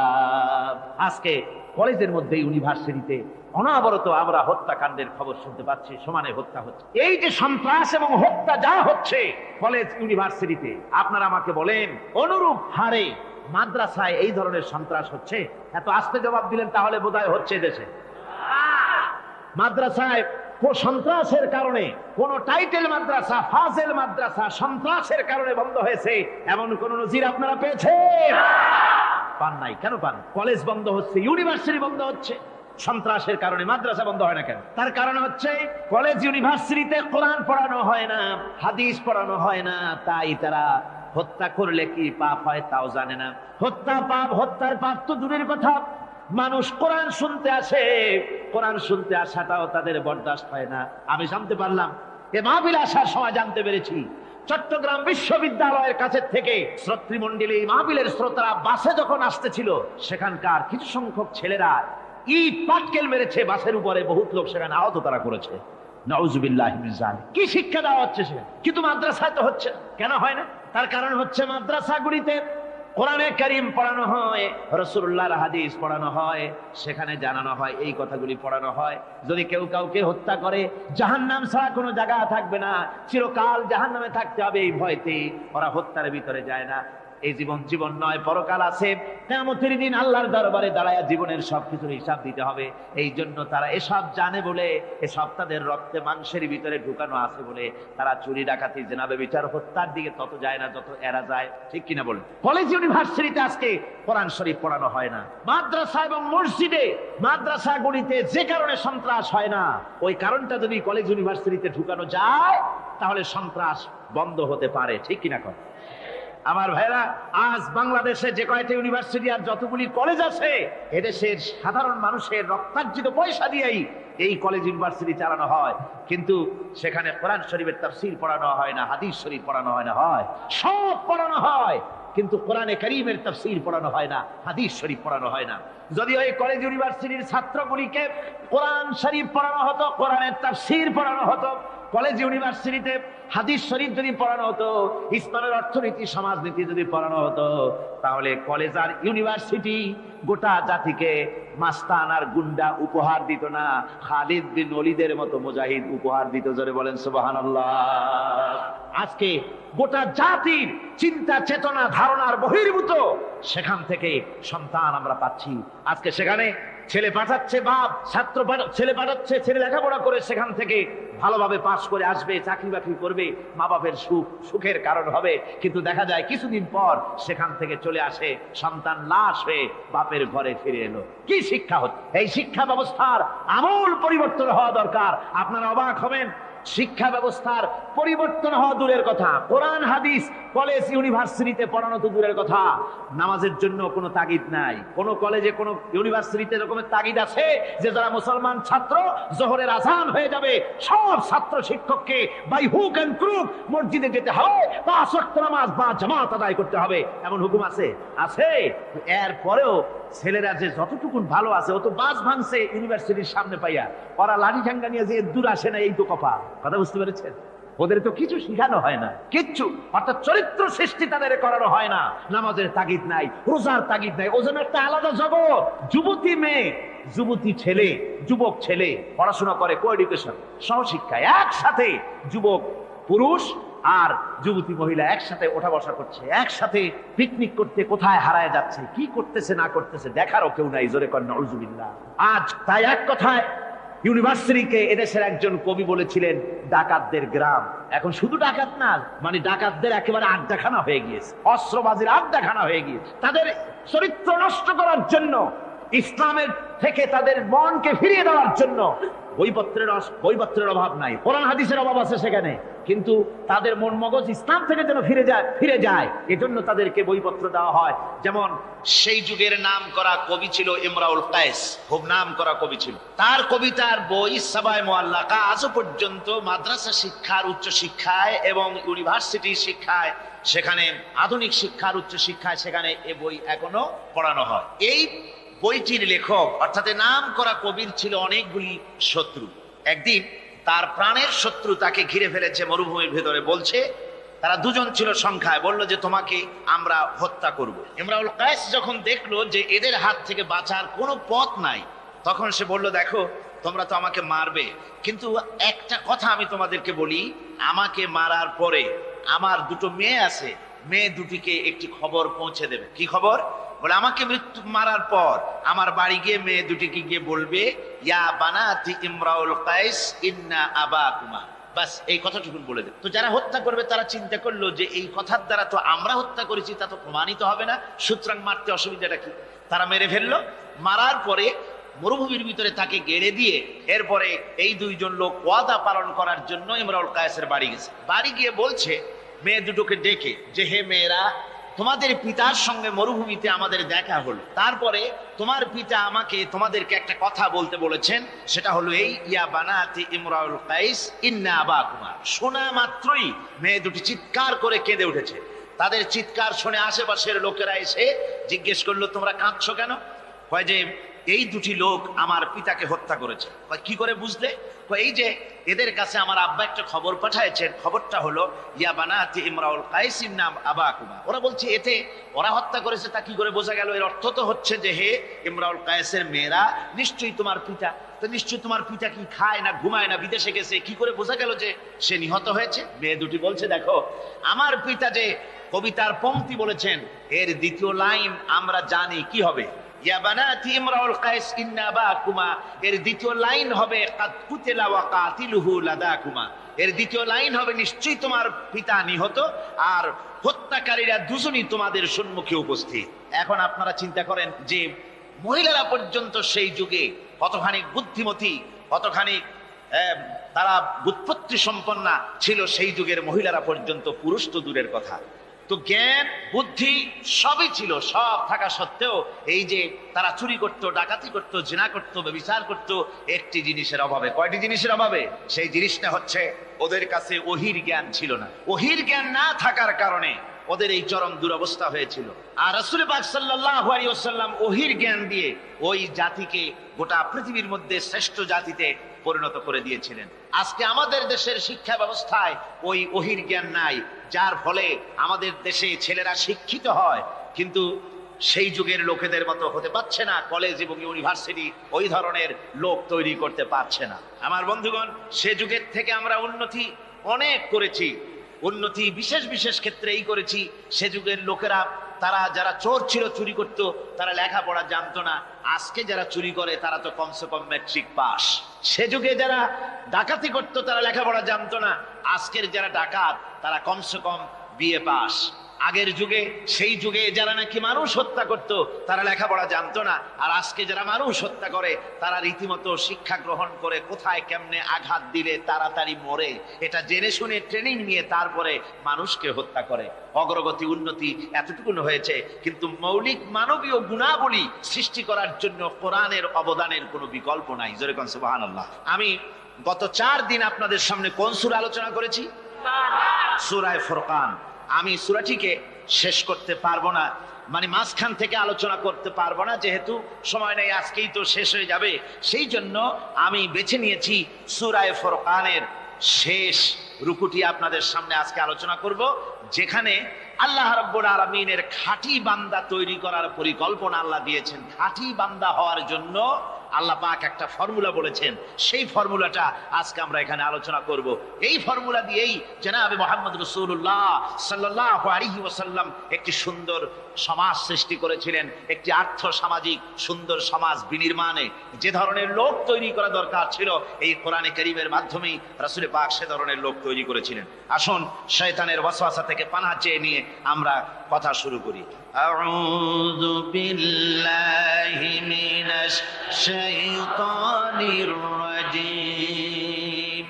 আজকে কলেজের মধ্যে, ইউনিভার্সিটিতে অনবরত আমরা হত্যাকাণ্ডের খবর শুনতে পাচ্ছি, সমানে হত্যা হচ্ছে। এই যে সন্ত্রাস এবং হত্যা যা হচ্ছে কলেজ ইউনিভার্সিটিতে, আপনারা আমাকে বলেন অনুরূপ হারে মাদ্রাসায় এই ধরনের সন্ত্রাস হচ্ছে? এত আস্তে জবাব দিলেন তাহলে বোধহয় হচ্ছে দেশে। মাদ্রাসায় সন্ত্রাসের কারণে, কোন টাইটেল মাদ্রাসা, ফাজেল মাদ্রাসা সন্ত্রাসের কারণে বন্ধ হয়েছে এমন কোন নজির আপনারা পেয়েছেন? পান নাই। কেন পান? কলেজ বন্ধ হচ্ছে, ইউনিভার্সিটি বন্ধ হচ্ছে সন্ত্রাসের কারণে। মাদ্রাসা বন্ধ হয় না কেন? তার কারণ হচ্ছে কলেজ ইউনিভার্সিটিতে কোরআন পড়ানো হয় না, হাদিস পড়ানো হয় না, তাই তারা হত্যা করলে কি পাপ হয় তাও জানে না। হত্যা পাপ, হত্যার পাপ তো দূরের কথা, মানুষ কোরআন শুনতে আসে, কোরআন শুনতে আসাটাও তাদের বরদাস্ত হয় না। আমি জানতে পারলাম, এ মাহফিল আসার সময় জানতে পেরেছি, চট্টগ্রাম বিশ্ববিদ্যালয়ের কাছে থেকে শ্রোতৃমণ্ডলী, মাহফিলের শ্রোতারা বাসে যখন আসতেছিল, সেখানকার কিছু সংখ্যক ছেলেরা ইট পাটকেল মেরেছে বাসের উপরে, বহুত লোক সেখানে আহত তারা করেছে। নাউজুবিল্লাহি মিন যালিক। কি শিক্ষা দেওয়া হচ্ছে সেখানে? কিন্তু মাদ্রাসায় তো হচ্ছে। কেন হয় না? তার কারণ হচ্ছে মাদ্রাসাগুলিতে কোরআনে কারীম পড়ানো হয়, রাসূলুল্লাহর হাদিস পড়ানো হয়, সেখানে জানানো হয়, এই কথাগুলি পড়ানো হয়। যদি কেউ কাউকে হত্যা করে, জাহান্নাম ছাড়া কোনো জায়গা থাকবে না, চিরকাল জাহান্নামে থাকতে হবে, এই ভয়তে ওরা হত্যার ভিতরে যায় না। এই জীবন জীবন নয়, পরকাল আছে। কিয়ামতের দিন আল্লাহর দরবারে দাঁড়ায়া জীবনের সবকিছুর হিসাব দিতে হবে। এই জন্য তারা এসব জানে বলে, এসব তাদের রক্তে মাংসের ভিতরে ঢুকানো আছে বলে তারা চুরি ডাকাতি জেনা ব্যভিচার হত্যার দিকে তত যায় না যত এরা যায়। ঠিক কিনা বলেন? কলেজ ইউনিভার্সিটিতে আজকে কোরআন শরীফ পড়ানো হয় না। মাদ্রাসা এবং মসজিদে, মাদ্রাসাগুলিতে যে কারণে সন্ত্রাস হয় না, ওই কারণটা যদি কলেজ ইউনিভার্সিটিতে ঢুকানো যায় তাহলে সন্ত্রাস বন্ধ হতে পারে। ঠিক কিনা কর? আমার ভাইরা, আজ বাংলাদেশে যে কয়টা ইউনিভার্সিটি আর যতগুলি কলেজ আছে, এদেশের সাধারণ মানুষের রক্তার্জিত পয়সা দিয়েই এই কলেজ ইউনিভার্সিটি চালানো হয়, কিন্তু সেখানে কোরআন শরীফের তাফসীর পড়ানো হয় না, হাদিস শরীফ পড়ানো হয় না, হয় সব পড়ানো হয়, কিন্তু কোরআনে কারীমের তাফসীর পড়ানো হয় না, হাদিস শরীফ পড়ানো হয় না। যদি ওই কলেজ ইউনিভার্সিটির ছাত্রগুলিকে কোরআন শরীফ পড়ানো হতো, কোরআনের তাফসীর পড়ানো হতো, কলেজ ইউনিভার্সিটিতে হাদিস শরীফ যদি পড়ানো হতো, ইসলামের অর্থনীতি সমাজনীতি যদি পড়ানো হতো, তাহলে কলেজ আর ইউনিভার্সিটি গোটা জাতিকে মাস্তান আর গুন্ডা উপহার দিত না, খালিদ বিন ওলীদের মতো মুজাহিদ উপহার দিত। জোরে বলেন সুবহানাল্লাহ। আজকে গোটা জাতির চিন্তা চেতনা ধারণার বহির্ভূত সেখান থেকে সন্তান আমরা পাচ্ছি। আজকে সেখানে ছেলে পাঠাচ্ছে বাপ, ছাত্র ছেলে পাঠাচ্ছে, ছেলে লেখাপড়া করে সেখান থেকে ভালোভাবে পাশ করে আসবে, চাকরি বাকরি করবে, মা বাপের সুখের কারণ হবে। কিন্তু দেখা যায় কিছুদিন পর সেখান থেকে চলে আসে সন্তান লাশ হয়ে বাপের ঘরে ফিরে এলো। কি শিক্ষা হচ্ছে? এই শিক্ষা ব্যবস্থার আমূল পরিবর্তন হওয়া দরকার। আপনারা অবাক হবেন, শিক্ষা ব্যবস্থার পরিবর্তন হওয়া দূরের কথা, কোরআন হাদিস কলেজ ইউনিভার্সিটিতে পড়ানো তো দূরের কথা, নামাজের জন্য কোনো তাগিদ নাই। কোন কলেজে কোন ইউনিভার্সিটিতে এরকমের তাগিদ আছে যে যারা মুসলমান ছাত্র জোহরের আযান হয়ে যাবে সব ছাত্র শিক্ষককে বাই হুক এন্ড ক্রুক মসজিদে যেতে হবে, 5 ওয়াক্ত নামাজ বা জামাত আদায় করতে হবে, এমন হুকুম আছে? আছে। এরপরেও ছেলেরা যে যতটুকু ভালো আছে, ও তো বাস ভাঙছে ইউনিভার্সিটির সামনে পাইয়া, ওরা লাঠি ঠাঙ্গা নিয়ে যে দূর আসে না, এই তো কপাল। কথা বুঝতে পেরেছেন? ওদের তো কিছু শিখানো হয় না, কিচ্ছু, অর্থাৎ চরিত্র সৃষ্টি তাদের করানো হয় না। নামাজের তাগিদ নাই, রোজার তাগিদ নাই, ওজন একটা আলাদা জগৎ। যুবতী মেয়ে, যুবতী ছেলে, যুবক ছেলে পড়াশোনা করে কো এডুকেশন, সহশিক্ষায়, একসাথে যুবক পুরুষ আর যুবতী মহিলা একসাথে ওঠা বসা করছে, একসাথে পিকনিক করতে কোথায় হারায় যাচ্ছে, কি করতেছে না করতেছে দেখারও কেউ নাই। জোরে কর নাউজুবিল্লাহ। আজ তাই এক কথায় ইউনিভার্সিটিকে এদেশের একজন কবি বলেছিলেন ডাকাতদের গ্রাম। এখন শুধু ডাকাত না, মানে ডাকাতদের একেবারে আড্ডাখানা হয়ে গিয়েছে, অস্ত্রবাজির আড্ডাখানা হয়ে গিয়েছে। তাদের চরিত্র নষ্ট করার জন্য, ইসলামের থেকে তাদের মনকে ফিরিয়ে দেওয়ার জন্য বইপত্রের অভাব নাই, কোরআন হাদিসের অভাব আছে সেখানে, কিন্তু তাদের মন মগজ ইসলাম থেকে যেন ফিরে যায় এজন্য তাদেরকে বইপত্র দেওয়া হয়। যেমন সেই যুগের নাম করা কবি ছিল ইমরাউল কায়েস, খুব নাম করা কবি ছিল। তার কবিতার বই সাবায়ে মুআল্লাকা আজও পর্যন্ত মাদ্রাসা শিক্ষার, উচ্চ শিক্ষায় এবং ইউনিভার্সিটি শিক্ষায়, সেখানে আধুনিক শিক্ষার, উচ্চ শিক্ষায় সেখানে এ বই এখনো পড়ানো হয়। এই বইটির লেখক অর্থাৎ নাম করা কবির ছিল অনেকগুলি শত্রু। একদিন তার প্রাণের শত্রু তাকে ঘিরে ফেলেছে মরুভূমির ভেতরে, বলছে, তারা দুজন ছিল সংখ্যায়, বলল যে তোমাকে আমরা হত্যা করব। ইমরাউল কায়েস যখন দেখলো যে এদের হাত থেকে বাঁচার কোনো পথ নাই, তখন সে বলল, দেখো তোমরা তো আমাকে মারবে, কিন্তু একটা কথা আমি তোমাদেরকে বলি, আমাকে মারার পরে আমার দুটো মেয়ে আছে, মেয়ে দুটিকে একটি খবর পৌঁছে দেবে। কি খবর? বলে আমাকে মৃত্যু মারার পর আমার বাড়ি গিয়ে মেয়ে দুটিকে গিয়ে বলবে, ইয়া বানাতি ইমরাউল কায়েস ইন্না আবাকুমা। বাস এই কথাটুকু বলে দেবে। তো যারা হত্যা করবে তারা চিন্তা করলো যে এই কথার দ্বারা তো আমরা হত্যা করেছি, তা তো প্রমাণিত হবে না, সুতরাং মারতে অসুবিধাটা কি? তারা মেরে ফেললো। মারার পরে মরুভূমির ভিতরে তাকে গেড়ে দিয়ে এরপরে এই দুইজন লোক ওয়াদা পালন করার জন্য ইমরাউল কায়েসের বাড়ি গেছে। বাড়ি গিয়ে বলছে মেয়ে দুটোকে ডেকে যে, হে মেয়েরা, তোমাদের পিতার সঙ্গে মরুভূমিতে আমাদের দেখা হলো, তারপরে তোমার পিতা আমাকে তোমাদেরকে একটা কথা বলতে বলেছেন, সেটা হলো এই, ইয়া বানাতি ইমরাউল কায়েস ইন্না আবাকুমা। শোনা মাত্রই মেয়ে দুটি চিৎকার করে কেঁদে উঠেছে। তাদের চিৎকার শুনে আশেপাশের লোকেরা এসে জিজ্ঞেস করলো, তোমরা কাঁদছো কেন? কয় যে এই দুটি লোক আমার পিতাকে হত্যা করেছে। কি করে বুঝলে? এই যে এদের কাছে আমার আব্বা একটা খবর পাঠাইছেন, খবরটা হলো ইয়া বানাতি ইমরাউল কায়েস ইন্না আবাকুমা। ওরা বলছে এতে ওরা হত্যা করেছে, তা কি করে বোঝা গেল? এর অর্থ তো হচ্ছে যে হে ইমরাউল কায়েসের মেয়েরা, নিশ্চয়ই তোমার পিতা, তো নিশ্চয়ই তোমার পিতা কি খায় না ঘুমায় না, বিদেশে গেছে, কি করে বোঝা গেল যে সে নিহত হয়েছে? মেয়ে দুটি বলছে, দেখো আমার পিতা যে কবিতার পংক্তি বলেছেন, এর দ্বিতীয় লাইন আমরা জানি কি হবে, ইয়া বানাতি ইমরাউল কাইস ইন্না বাকুমা, এর দ্বিতীয় লাইন হবে কাদ কুতিলা ওয়া কাতিলুহু লাদাকুমা, এর দ্বিতীয় লাইন হবে নিশ্চয়ই তোমার পিতা নিহত আর হত্যাকারীরা দুজনই তোমাদের সম্মুখে উপস্থিত। এখন আপনারা চিন্তা করেন যে মহিলারা পর্যন্ত সেই যুগে কতখানি বুদ্ধিমতী, কতখানি তারা বুৎপত্তি সম্পন্না ছিল সেই যুগের মহিলারা পর্যন্ত, পুরুষ তো দূরের কথা। তো জ্ঞান বুদ্ধি সবই ছিল, সব থাকা সত্ত্বেও এই যে তারা চুরি করত, ডাকাতি করত, জিনা করত, ব্যভিচার করত একটি জিনিসের অভাবে। কয়টি জিনিসের অভাবে? সেই জিনিসটা হচ্ছে ওদের কাছে ওহির জ্ঞান ছিল না। ওহির জ্ঞান না থাকার কারণে ওদের এই চরম দুরবস্থা হয়েছিল। আর রাসূল পাক সাল্লাল্লাহু আলাইহি ওয়াসাল্লাম ওহির জ্ঞান দিয়ে ওই জাতিকে গোটা পৃথিবীর মধ্যে শ্রেষ্ঠ জাতিতে পরিণত করে দিয়েছিলেন। আজকে আমাদের দেশের শিক্ষা ব্যবস্থায় ওই ওহির জ্ঞান নাই, যার ফলে আমাদের দেশে ছেলেরা শিক্ষিত হয় কিন্তু সেই যুগের লোকেদের মতো হতে পারছে না, কলেজ এবং ইউনিভার্সিটি ওই ধরনের লোক তৈরি করতে পারছে না। আমার বন্ধুগণ, সে যুগের থেকে আমরা উন্নতি অনেক করেছি, উন্নতি বিশেষ বিশেষ ক্ষেত্রে এই করেছি। সে যুগের লোকেরা, তারা যারা চোর ছিল, চুরি করত, তারা লেখাপড়া জানতো না। আজকে যারা চুরি করে তারা তো কমসে কম ম্যাট্রিক পাস। সে যুগে যারা ডাকাতি করত তারা লেখাপড়া জানতো না, আজকের যারা ডাকাত তারা কমসে কম বিএ পাস। আগের যুগে, সেই যুগে যারা নাকি মানুষ হত্যা করত তারা লেখাপড়া জানতো না, আর আজকে যারা মানুষ হত্যা করে তারা রীতিমতো শিক্ষা গ্রহণ করে কোথায় কেমনে আঘাত দিলে তাড়াতাড়ি মরে এটা জেনে শুনে ট্রেনিং নিয়ে তারপরে মানুষকে হত্যা করে। অগ্রগতি উন্নতি এতটুকু হয়েছে, কিন্তু মৌলিক মানবীয় গুণাবলী সৃষ্টি করার জন্য কোরআনের অবদানের কোনো বিকল্প নাই। জোরে কোন সুবহানাল্লাহ। আমি গত 4 দিন আপনাদের সামনে কোন সূরা আলোচনা করেছি? সূরা ফুরকান। আমি সূরাটিকে শেষ করতে পারবো না, মানে মাঝখান থেকে আলোচনা করতে পারবো না, যেহেতু সময় নেই, আজকেই তো শেষ হয়ে যাবে। সেই জন্য আমি বেছে নিয়েছি সূরা ফুরকানের শেষ রুকুটি আপনাদের সামনে আজকে আলোচনা করব, যেখানে আল্লাহ রাব্বুল আলামিনের খাঁটি বান্দা তৈরি করার পরিকল্পনা আল্লাহ দিয়েছেন। খাঁটি বান্দা হওয়ার জন্য আল্লাহ পাক একটা ফর্মুলা বলেছেন, সেই ফর্মুলাটা আজকে আমরা এখানে আলোচনা করব। এই ফর্মুলা দিয়েই জনাবে মুহাম্মদ রাসূলুল্লাহ সাল্লাল্লাহু আলাইহি ওয়াসাল্লাম একটি সুন্দর সমাজ সৃষ্টি করেছিলেন, একটি আর্থ সামাজিক সুন্দর সমাজ বিনির্মাণে যে ধরনের লোক তৈরি করা দরকার ছিল, এই কোরআনে কারীমের মাধ্যমেই রাসূল পাক সে ধরনের লোক তৈরি করেছিলেন। আসুন শয়তানের ওয়াসওয়াসা থেকে পানাহ চেয়ে নিয়ে আমরা কথা শুরু করি। আউযু বিল্লাহি মিনাশ শাইতানির রাজীম।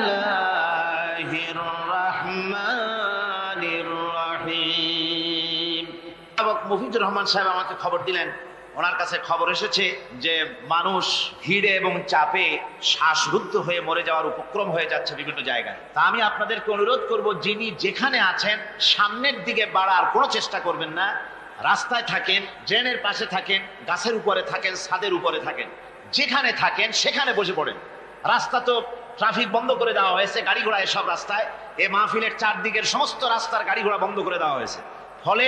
বিসমিল্লাহির রাহমানির রহিম। মুফিদুর রহমান সাহেব আমাকে খবর দিলেন, ওনার কাছে খবর এসেছে যে মানুষ ভিড়ে এবং চাপে শ্বাসরুদ্ধ হয়ে মরে যাওয়ার উপক্রম হয়ে যাচ্ছে বিভিন্ন জায়গায়। তা আমি আপনাদেরকে অনুরোধ করব, যিনি যেখানে আছেন সামনের দিকে বাড়ার কোনো চেষ্টা করবেন না। রাস্তায় থাকেন, ড্রেনের পাশে থাকেন, গাছের উপরে থাকেন, ছাদের উপরে থাকেন, যেখানে থাকেন সেখানে বসে পড়েন। রাস্তা তো ট্রাফিক বন্ধ করে দেওয়া হয়েছে, গাড়ি ঘোড়া এসব রাস্তায়, এ মাহফিলের চারদিকের সমস্ত রাস্তার গাড়ি ঘোড়া বন্ধ করে দেওয়া হয়েছে। ফলে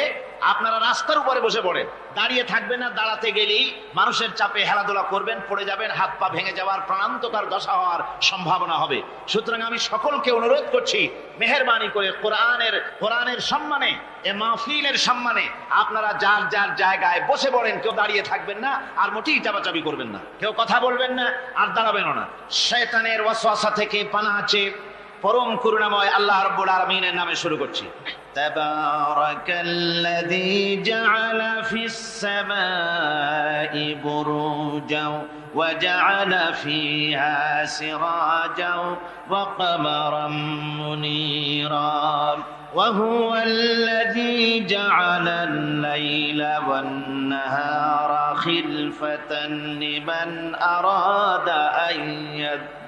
আপনারা রাস্তার উপরে বসে পড়েন, দাঁড়িয়ে থাকবেন না। দাঁড়াতে গেলেই মানুষের চাপে হেলাধুলা করবেন, পড়ে যাবেন, হাত পা ভেঙে যাওয়ার, প্রাণান্তকার দশা হওয়ার সম্ভাবনা হবে। সুতরাং আমি সকলকে অনুরোধ করছি, মেহেরবানি করে কোরআনের সম্মানে, এ মাহফিলের সম্মানে আপনারা যার যার জায়গায় বসে পড়েন। কেউ দাঁড়িয়ে থাকবেন না, আর মোটেই চাপাচাপি করবেন না, কেউ কথা বলবেন না, আর দাঁড়াবেনও না। শয়তানের ওয়াসওয়াসা থেকে পানাহ চেয়ে পরম করুণাময় আল্লাহ রাব্বুল আলামিনের নামে শুরু করছি। তাবারাকাল্লাযী জাআলা ফিস সামাই বুরুজাও ওয়া জাআলা ফিহা সিরাজাও ওয়া কমারাম মুনীরা ওয়া হুয়াল্লাযী জাআলাল লাইলা ওয়ান নাহারা খিলফাতান লিমান আরাদা আন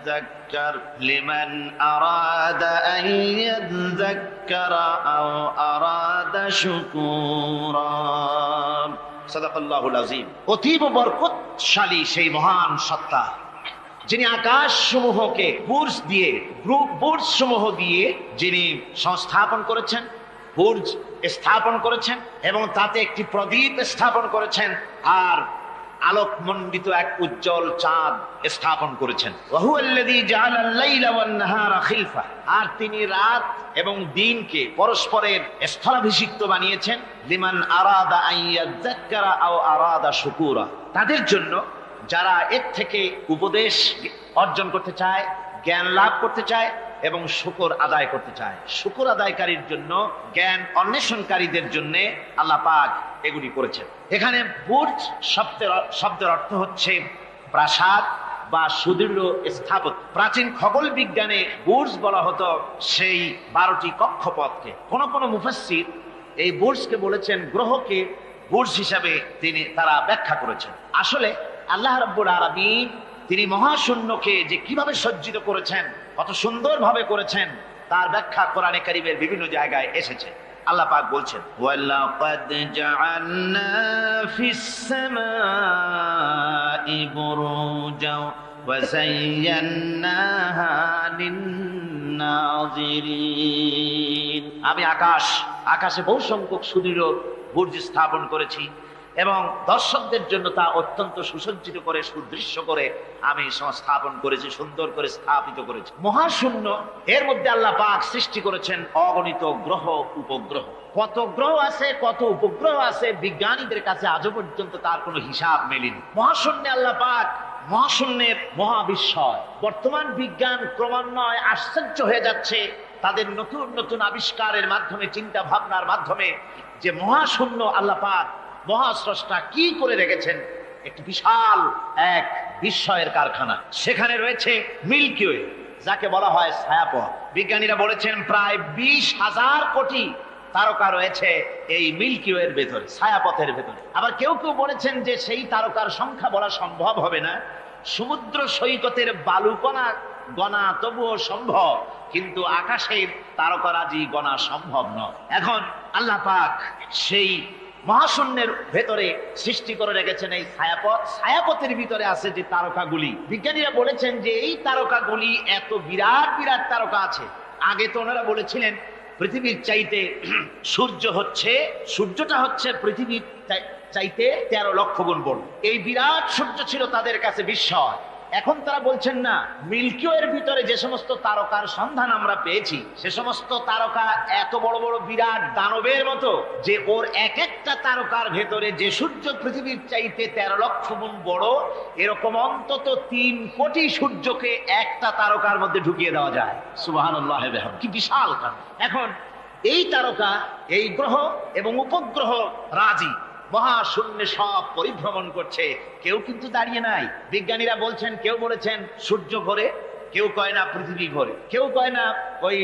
يذكر لمن أراد أن يذكر أو أراد شكورا صدق الله العظيم। অতীব বরকতশালী সেই মহান সত্তা, যিনি আকাশ সমূহকে বুর্জ সমূহ দিয়ে যিনি সংস্থাপন করেছেন, বুর্জ স্থাপন করেছেন এবং তাতে একটি প্রদীপ স্থাপন করেছেন, আর আলোকমণ্ডিত এক উজ্জ্বল চাঁদ স্থাপন করেছেন। ওয়াহুয়াল্লাযী জাআলাল লাইলা ওয়ান নাহারা খিলফা, আর তিনি রাত এবং দিনকে পরস্পরের স্থলাভিষিক্ত বানিয়েছেন। লিমান আরাদা আন ইয়াযাক্কারা আও আরাদা শুকুরা, তাদের জন্য যারা এর থেকে উপদেশ অর্জন করতে চায়, জ্ঞান লাভ করতে চায় এবং শুকর আদায় করতে চায়। শুকর আদায়কারীর জন্য, জ্ঞান অন্বেষণকারীদের জন্য আল্লাহ পাক এগুলি করেছেন। এখানে বুর্জ শব্দের অর্থ হচ্ছে প্রাসাদ বা সুদৃঢ় স্থাপত্য। প্রাচীন খগোল বিজ্ঞানে বুর্জ বলা হতো সেই 12টি কক্ষপথকে। কোন কোন মুফাসসির এই বুর্জকে বলেছেন গ্রহকে বুর্জ হিসাবে তারা ব্যাখ্যা করেছেন। আসলে আল্লাহ রাব্বুল আলামিন তিনি মহাশূন্যকে যে কিভাবে সজ্জিত করেছেন, কত সুন্দরভাবে করেছেন, তার ব্যাখ্যা কোরআনে কারীমের বিভিন্ন জায়গায় এসেছে। আল্লাহ পাক বলছেন, ওয়ালাকাদ জাআলনা ফিস সামাই বুরুজা ওয়া যায়্যানাহা লিন-নাযিরিন, আমি আকাশে বহু সংখ্যক সুদৃঢ় বুর্জ স্থাপন করেছি এবং দর্শকদের জন্য তা অত্যন্ত সুসজ্জিত করে, সুদৃশ্য করে আমি স্থাপন করেছি, সুন্দর করে স্থাপিত করেছি। মহাশূন্য, এর মধ্যে আল্লাহ পাক সৃষ্টি করেছেন অগণিত গ্রহ উপগ্রহ। কত গ্রহ আছে, কত উপগ্রহ আছে, বিজ্ঞানীদের কাছে আজও পর্যন্ত তার কোনো হিসাব মেলেনি। মহাশূন্যে আল্লাহ পাক, মহাশূন্যের মহাবিস্ময়। বর্তমান বিজ্ঞান ক্রমান্বয়ে আশ্চর্য হয়ে যাচ্ছে তাদের নতুন নতুন আবিষ্কারের মাধ্যমে, চিন্তা ভাবনার মাধ্যমে, যে মহাশূন্য আল্লাহ পাক মহাস্রষ্টা কি করে রেখেছেন। একটি বিশাল এক বিস্ময়ের কারখানা। সেখানে রয়েছে মিল্কি ওয়ে, যাকে বলা হয় ছায়াপথ। বিজ্ঞানীরা বলেছেন প্রায় 20,000 কোটি তারকা রয়েছে এই মিল্কি ওয়ের ভেতরে, ছায়াপথের ভেতরে। আবার কেউ কেউ বলেছেন যে সেই তারকার সংখ্যা বলা সম্ভব হবে না। সমুদ্র সৈকতের বালুকণা গণা তবুও সম্ভব, কিন্তু আকাশের তারকারাজি গণা সম্ভব নয়। এখন আল্লাহ পাক সেই মহাশূন্যের ভেতরে সৃষ্টি করে রেখেছেন এই ছায়াপথ। ছায়াপথের ভিতরে আছে যে তারকাগুলি, বিজ্ঞানীরা বলেছেন যে এই তারকাগুলি এত বিরাট বিরাট তারকা আছে। আগে তো ওনারা বলেছিলেন পৃথিবীর চাইতে সূর্যটা হচ্ছে পৃথিবীর চাইতে 13 লক্ষ গুণ বড়। এই বিরাট সূর্য ছিল তাদের কাছে বিস্ময়। এখন তারা বলছেন না, মিল্কি ওয়ের ভিতরে যে সমস্ত তারকার সন্ধান আমরা পেয়েছি, সে সমস্ত তারকা এত বড় বড় বিরাট দানবের মতো, যে ওর এক একটা তারকার ভেতরে যে সূর্য পৃথিবীর চাইতে 13 লক্ষ গুণ বড়, এরকম অন্তত 3 কোটি সূর্যকে একটা তারকার মধ্যে ঢুকিয়ে দেওয়া যায়। সুবহানাল্লাহ, কি বিশাল কারণ। এখন এই তারকা, এই গ্রহ এবং উপগ্রহ রাজি মহাশূন্যে সব পরিভ্রমণ করছে, কেউ কিন্তু দাঁড়িয়ে নাই। বিজ্ঞানীরা বলছেন, কেউ বলেছেন সূর্য ঘোরে, কেউ কয় না পৃথিবী ঘোরে, কেউ কয় না ওই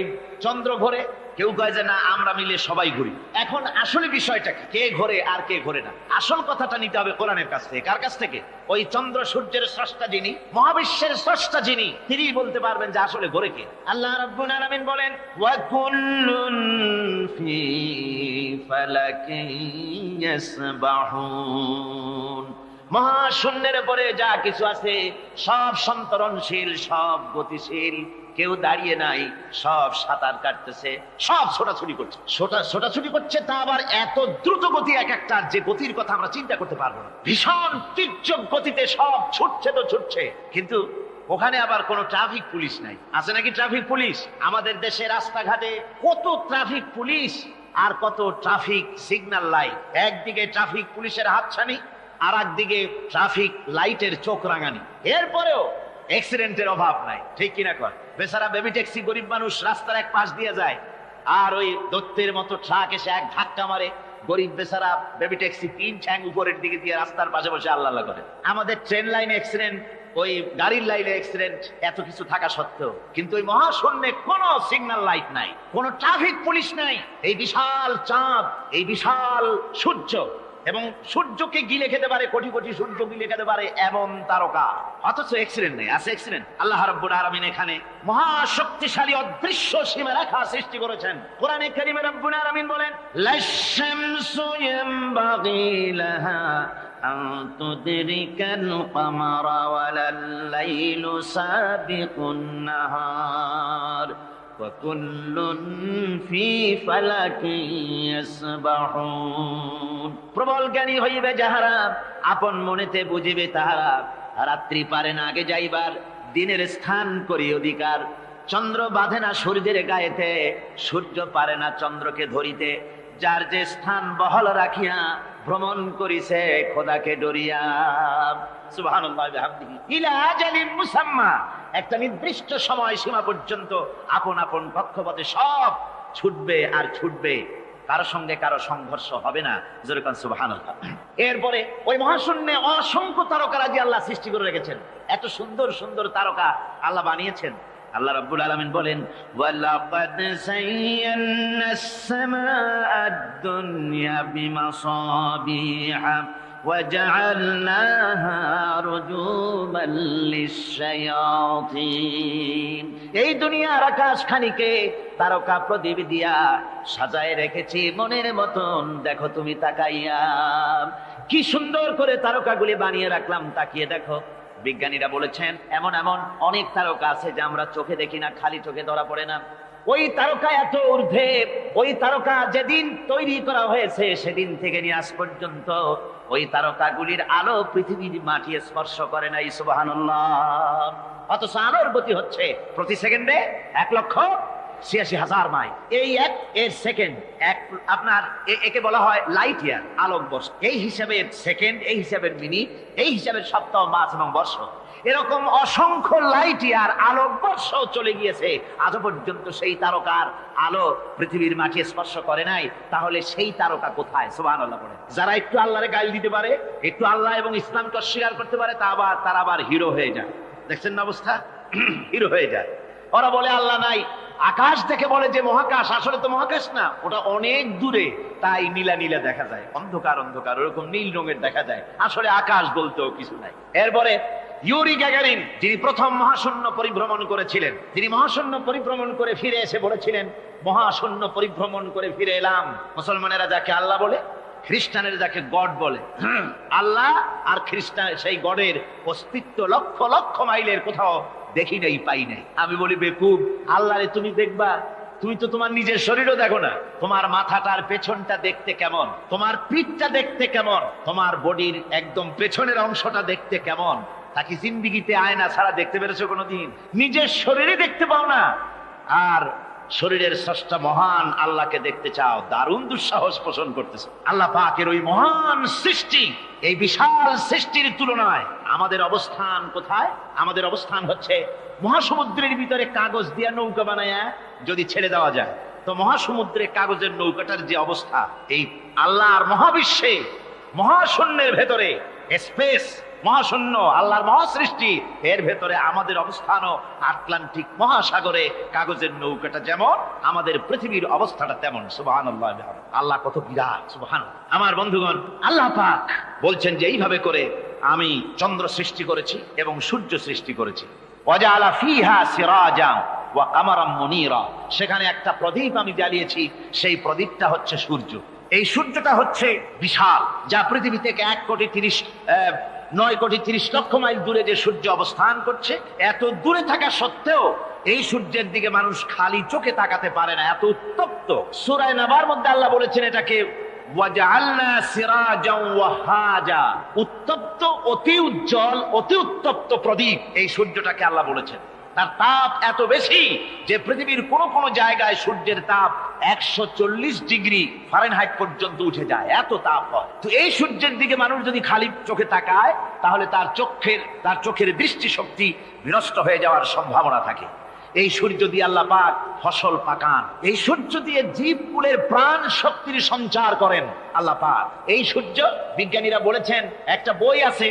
চন্দ্র ঘোরে, কেউ কয় যে না আমরা মিলে সবাই ঘুরি। এখন আসলে বিষয়টা কি, কে ঘোরে আর কে ঘোরে না? আসল কথাটা নিতে হবে কোরআনের কাছ থেকে। কার কাছ থেকে? ওই চন্দ্র সূর্যের স্রষ্টা যিনি, মহাবিশ্বের স্রষ্টা যিনি, তিনি বলতে পারবেন যে আসলে ঘোরে কে। আল্লাহ রাব্বুল আলামিন বলেন, ওয়া কুল্লুন ফি ফালাকিন ইয়াসবাহুন, মহাশূন্যের পরে যা কিছু আছে সব সন্তরণশীল, সব গতিশীল, কেউ দাঁড়িয়ে নাই, সব সাঁতার কাটতেছে, সব ছোটাছুটি করছে। তা আবার এত দ্রুত গতি, এক একটা যে গতির কথা আমরা চিন্তা করতে পারবো না। ভীষণ তীর্যক গতিতে সব ছুটছে। কিন্তু ওখানে আবার কোনো ট্রাফিক পুলিশ নাই। আছে নাকি ট্রাফিক পুলিশ? আমাদের দেশে রাস্তাঘাটে কত ট্রাফিক পুলিশ আর কত ট্রাফিক সিগন্যাল লাইট। একদিকে ট্রাফিক পুলিশের হাতছানি, আর একদিকে ট্রাফিক লাইটের চোখ রাঙানি। এরপরেও অ্যাক্সিডেন্টের অভাব নাই, ঠিক কিনা কর? বেচারা বেবি ট্যাক্সি, গরিব মানুষ রাস্তার এক পাশ দিয়ে যায়, আর ওই দত্তের মতো ট্রাক এসে এক ধাক্কা মারে, গরিব বেচারা বেবি ট্যাক্সি 3 ঠ্যাং উপরের দিকে দিয়ে রাস্তার পাশে বসে আল্লাহ আল্লাহ করে। আমাদের ট্রেন লাইনে অ্যাক্সিডেন্ট, ওই গাড়ির লাইনে অ্যাক্সিডেন্ট, এত কিছু থাকা সত্ত্বেও কিন্তু ওই মহাশূন্যে কোনো সিগন্যাল লাইট নাই, কোনো ট্রাফিক পুলিশ নাই। এই বিশাল চাঁদ, এই বিশাল সূর্য, এবং সূর্যকে গিলে খেতে পারে, কোটি কোটি সূর্য গিলে খেতে পারে এমন তারকা, অথচ অ্যাক্সিডেন্ট নেই। আছে অ্যাক্সিডেন্ট? আল্লাহ রাব্বুল আলামিন এখানে মহাশক্তিশালী অদৃশ্য সীমারেখা সৃষ্টি করেছেন। কোরআনে কারীমে রাব্বুল আলামিন বলেন, লাশ-শামসু ইয়ানবাগি লাহা আন তুদরিকাল কামারা ওয়ালাল লাইলু সাবিকুন নাহার وكل في فلك يسبحون। প্রবল জ্ঞানী হইবে যাহারা, আপন মনেতে বুঝিবে তাহারা। রাত্রি পারে না আগে যাইবার, দিনের স্থান করি অধিকার। চন্দ্র বাঁধে না সূর্যের গায়েতে, সূর্য পারে না চন্দ্রকে ধরিতে। যার যে স্থান বহল রাখিয়া, ভ্রমণ করিছে খোদাকে ডরিয়া। সুবহানাল্লাহ বিহামদিহি ইলা আজালিন মুসাম্মা, একটা নির্দিষ্ট সময় সীমা পর্যন্ত আপন আপন কক্ষপথে সব ছুটবে আর ছুটবে, কারো সঙ্গে কারো সংঘর্ষ হবে না। যেরকম সুবহানাল্লাহ। এরপরে ওই মহাশূন্যে অসংখ্য তারকারাজি আল্লাহ সৃষ্টি করে রেখেছেন। এত সুন্দর সুন্দর তারকা আল্লাহ বানিয়েছেন। আল্লাহ রাব্বুল আলামিন বলেন, ওয়ালাকাদ সাইয়্যানাস সামাআদ দুনিয়া বিমাসাবিহা ওয়াজআলনাহা রুজুমান লিশ-শায়াতিন। এই দুনিয়ার আকাশখানিকে তারকা প্রদীপ দিয়া সাজায় রেখেছি মনের মতন। দেখো তুমি তাকাইয়া, কি সুন্দর করে তারকাগুলি বানিয়ে রাখলাম, তাকিয়ে দেখো। বিজ্ঞানীরা বলেছেন এমন এমন অনেক তারকা আছে যা আমরা চোখে দেখি না, খালি চোখে ধরা পড়ে না। ওই তারকা এত ঊর্ধ্বে, ওই তারকা যেদিন তৈরি করা হয়েছে সেদিন থেকে নিয়ে আজ পর্যন্ত ওই তারকাগুলির আলো পৃথিবীর মাটি স্পর্শ করে নাই। সুবহানাল্লাহ। অথচ আলোর গতি হচ্ছে প্রতি সেকেন্ডে 1,86,000 মাইল। এই এর সেকেন্ড আপনার একে বলা হয় লাইট ইয়ার, আলোক বর্ষ। এই হিসাবে সেকেন্ড, এই হিসাবে মিনিট, এই হিসাবে সপ্তাহ, মাস এবং বর্ষ। এরকম অসংখ্য লাইট ইয়ার, আলোক বর্ষ চলে গিয়েছে, আজ পর্যন্ত সেই তারকার আলো পৃথিবীর মাটি স্পর্শ করে নাই। তাহলে সেই তারকা কোথায়? সুবহানাল্লাহ বলে। যারা একটু আল্লাহরে গাইল দিতে পারে, একটু আল্লাহ এবং ইসলামকে অস্বীকার করতে পারে, তারা আবার হিরো হয়ে যায়। দেখছেন না অবস্থা? হিরো হয়ে যায়। ওরা বলে আল্লাহ নাই, আকাশ দেখে বলে যে মহাকাশ, আসলে তো মহাকাশ না, ওটা অনেক দূরে, তাই নীলা নীলা দেখা যায়, অন্ধকার অন্ধকার, ওরকম নীল রঙের দেখা যায়, আসলে আকাশ বলতেও কিছু নাই। এরপরে ইউরি গ্যাগারিন, যিনি প্রথম মহাশূন্য পরিভ্রমণ করেছিলেন, তিনি মহাশূন্য পরিভ্রমণ করে ফিরে এসে বলেছিলেন, মহাশূন্য পরিভ্রমণ করে ফিরে এলাম। মুসলমানেরা যাকে আল্লাহ বলে, খ্রিস্টানের যাকে গড বলে, আল্লাহ আর খ্রিস্টান সেই গডের অস্তিত্ব লক্ষ লক্ষ মাইলের কোথাও দেখি নাই, পাই নাই। আমি বলি বেকুব, আল্লাহরে তুমি দেখবা, তুমি তো তোমার নিজের শরীরও দেখো না। তোমার মাথাটার পেছনটা দেখতে কেমন, তোমার পিঠটা দেখতে কেমন, তোমার বডির একদম পেছনের অংশটা দেখতে কেমন, তাকে জিন্দিগিতে আয়না ছাড়া দেখতে পেরেছো কোনোদিন? নিজের শরীরে দেখতে পাও না, আর শরীরের স্রষ্টা মহান আল্লাহকে দেখতে চাও, দারুণ দুঃসাহস পোষণ করতেছে। আল্লাহ পাকের ওই মহান সৃষ্টি, এই বিশাল সৃষ্টির তুলনায় আমাদের অবস্থান কোথায়? আমাদের অবস্থান হচ্ছে মহাসমুদ্রের ভিতরে কাগজ দিয়ে নৌকা বানায়া যদি ছেড়ে দেওয়া যায়, তো মহাসমুদ্রে কাগজের নৌকাটার যে অবস্থা, এই আল্লাহর মহাবিশ্বে মহাশূন্যের ভেতরে স্পেস, মহাশূন্য আল্লাহর মহাসৃষ্টি, এর ভেতরে আমাদের অবস্থানও আটলান্টিক মহাসাগরে কাগজের নৌকাটা যেমন, আমাদের পৃথিবীর অবস্থাটা তেমন। সুবহানাল্লাহ। আল্লাহ কত বিরাট! সুবহানাল্লাহ। আমার বন্ধুগণ, আল্লাহ পাক বলছেন যে এইভাবে করে আমি চন্দ্র সৃষ্টি করেছি এবং সূর্য সৃষ্টি করেছি। ওয়াজআলা ফিহা সিরাজা ওয়া কামারাম মুনীরা, সেখানে একটা প্রদীপ আমি জ্বালিয়েছি, সেই প্রদীপটা হচ্ছে সূর্য। এই সূর্যটা হচ্ছে বিশাল, যা পৃথিবী থেকে 9,30,00,000 মাইল দূরে যে সূর্য অবস্থান করছে, এত দূরে থাকা সত্ত্বেও এই সূর্যের দিকে মানুষ খালি চোখে তাকাতে পারে না, এত উত্তপ্ত। সূরা নাবার মধ্যে আল্লাহ বলেছেন এটাকে ওয়াজআলনা সিরাজাও ওয়াহাজা, উত্তপ্ত, অতি উজ্জ্বল, অতি উত্তপ্ত প্রদীপ এই সূর্যটাকে আল্লাহ বলেছেন। তার তাপ এত বেশি যে পৃথিবীর কোন কোন জায়গায় সূর্যের তাপ 140 ডিগ্রি ফারেনহাইট পর্যন্ত উঠে যায়, এত তাপ হয়। তো এই সূর্যের দিকে মানুষ যদি খালি চোখে তাকায়, তাহলে তার চোখের দৃষ্টিশক্তি বিনষ্ট হয়ে যাওয়ার সম্ভাবনা থাকে। এই সূর্য দিয়ে আল্লাহ পাক ফসল পাকান, এই সূর্য দিয়ে জীবকুলের প্রাণ শক্তির সঞ্চার করেন আল্লাহ পাক। এই সূর্য, বিজ্ঞানীরা বলেছেন, একটা বই আছে,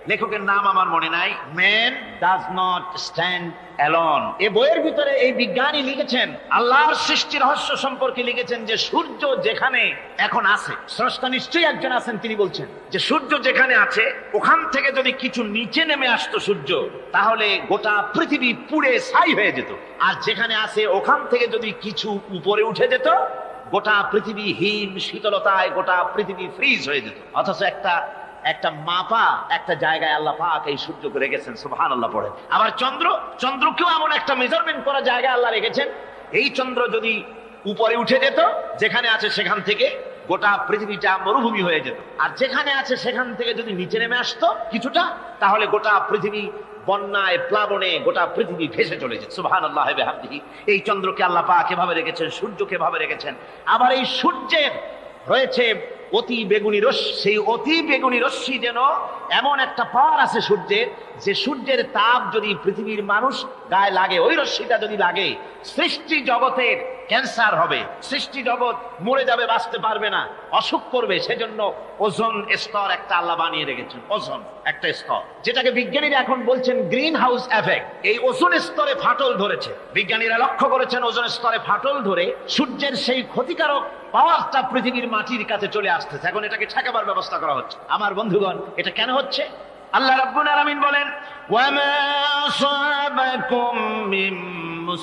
লেখকের নাম আমার মনে নাই, man does not stand alone. এই বইয়ের ভিতরে এই বিজ্ঞানী লিখেছেন, আল্লাহর সৃষ্টি রহস্য সম্পর্কে লিখেছেন যে সূর্য যেখানে এখন আছে, স্রষ্টা নিশ্চয়ই একজন আছেন, তিনি বলছেন যে সূর্য যেখানে আছে ওখান থেকে যদি কিছু নিচে নেমে আসতো সূর্য, তাহলে গোটা পৃথিবী পুড়ে ছাই হয়ে যেত। আর যেখানে আছে ওখান থেকে যদি কিছু উপরে উঠে যেত, গোটা পৃথিবী হিম শীতলতায় গোটা পৃথিবী ফ্রিজ হয়ে যেত। অথচ একটা মাপা একটা জায়গায় আল্লাহ পাক এই সূর্যকে রেখেছেন। সুবহানাল্লাহ পড়ে। আবার চন্দ্রকেও এমন একটা মেজারমেন্ট করা জায়গায় আল্লাহ রেখেছেন, এই চন্দ্র যদি উপরে উঠে যেত, যেখানে আছে সেখান থেকে গোটা পৃথিবীটা মরুভূমি হয়ে যেত, আর যেখানে আছে সেখান থেকে যদি নিচে নেমে আসতো কিছুটা, তাহলে গোটা পৃথিবী বন্যায় প্লাবনে গোটা পৃথিবী ভেসে চলে যেত। সুবহানাল্লাহ ওয়া বিহামদিহি। এই চন্দ্রকে আল্লাহ পাক এভাবে রেখেছেন, সূর্যকে এভাবে রেখেছেন। আবার এই সূর্যের রয়েছে অতি বেগুনি রশ্মি, সেই অতি বেগুনি রশ্মি যেন এমন একটা পাওয়ার আছে সূর্যের, যে সূর্যের তাপ যদি পৃথিবীর মানুষ গায়ে লাগে, ওই রশ্মিটা যদি লাগে, সৃষ্টি জগতের ক্যান্সার হবে, সৃষ্টি জগৎ মরে যাবে, বাঁচতে পারবে না, অসুখ করবে। সেজন্য ওজোন স্তর একটা আল্লাহ বানিয়ে রেখেছেন, ওজোন একটা স্তর, যেটাকে বিজ্ঞানীরা এখন বলছেন গ্রিন হাউস এফেক্ট। এই ওজোন স্তরে ফাটল ধরেছে, বিজ্ঞানীরা লক্ষ্য করেছেন ওজোন স্তরে ফাটল ধরে সূর্যের সেই ক্ষতিকারক পাওয়ারটা পৃথিবীর মাটির কাছে চলে আসতেছে। এখন এটাকে ঠেকাবার ব্যবস্থা করা হচ্ছে। আমার বন্ধুগণ, এটা কেন হচ্ছে? আল্লাহ রাব্বুল আলামিন বলেন, ওয়া মা আসাবাকুম মিন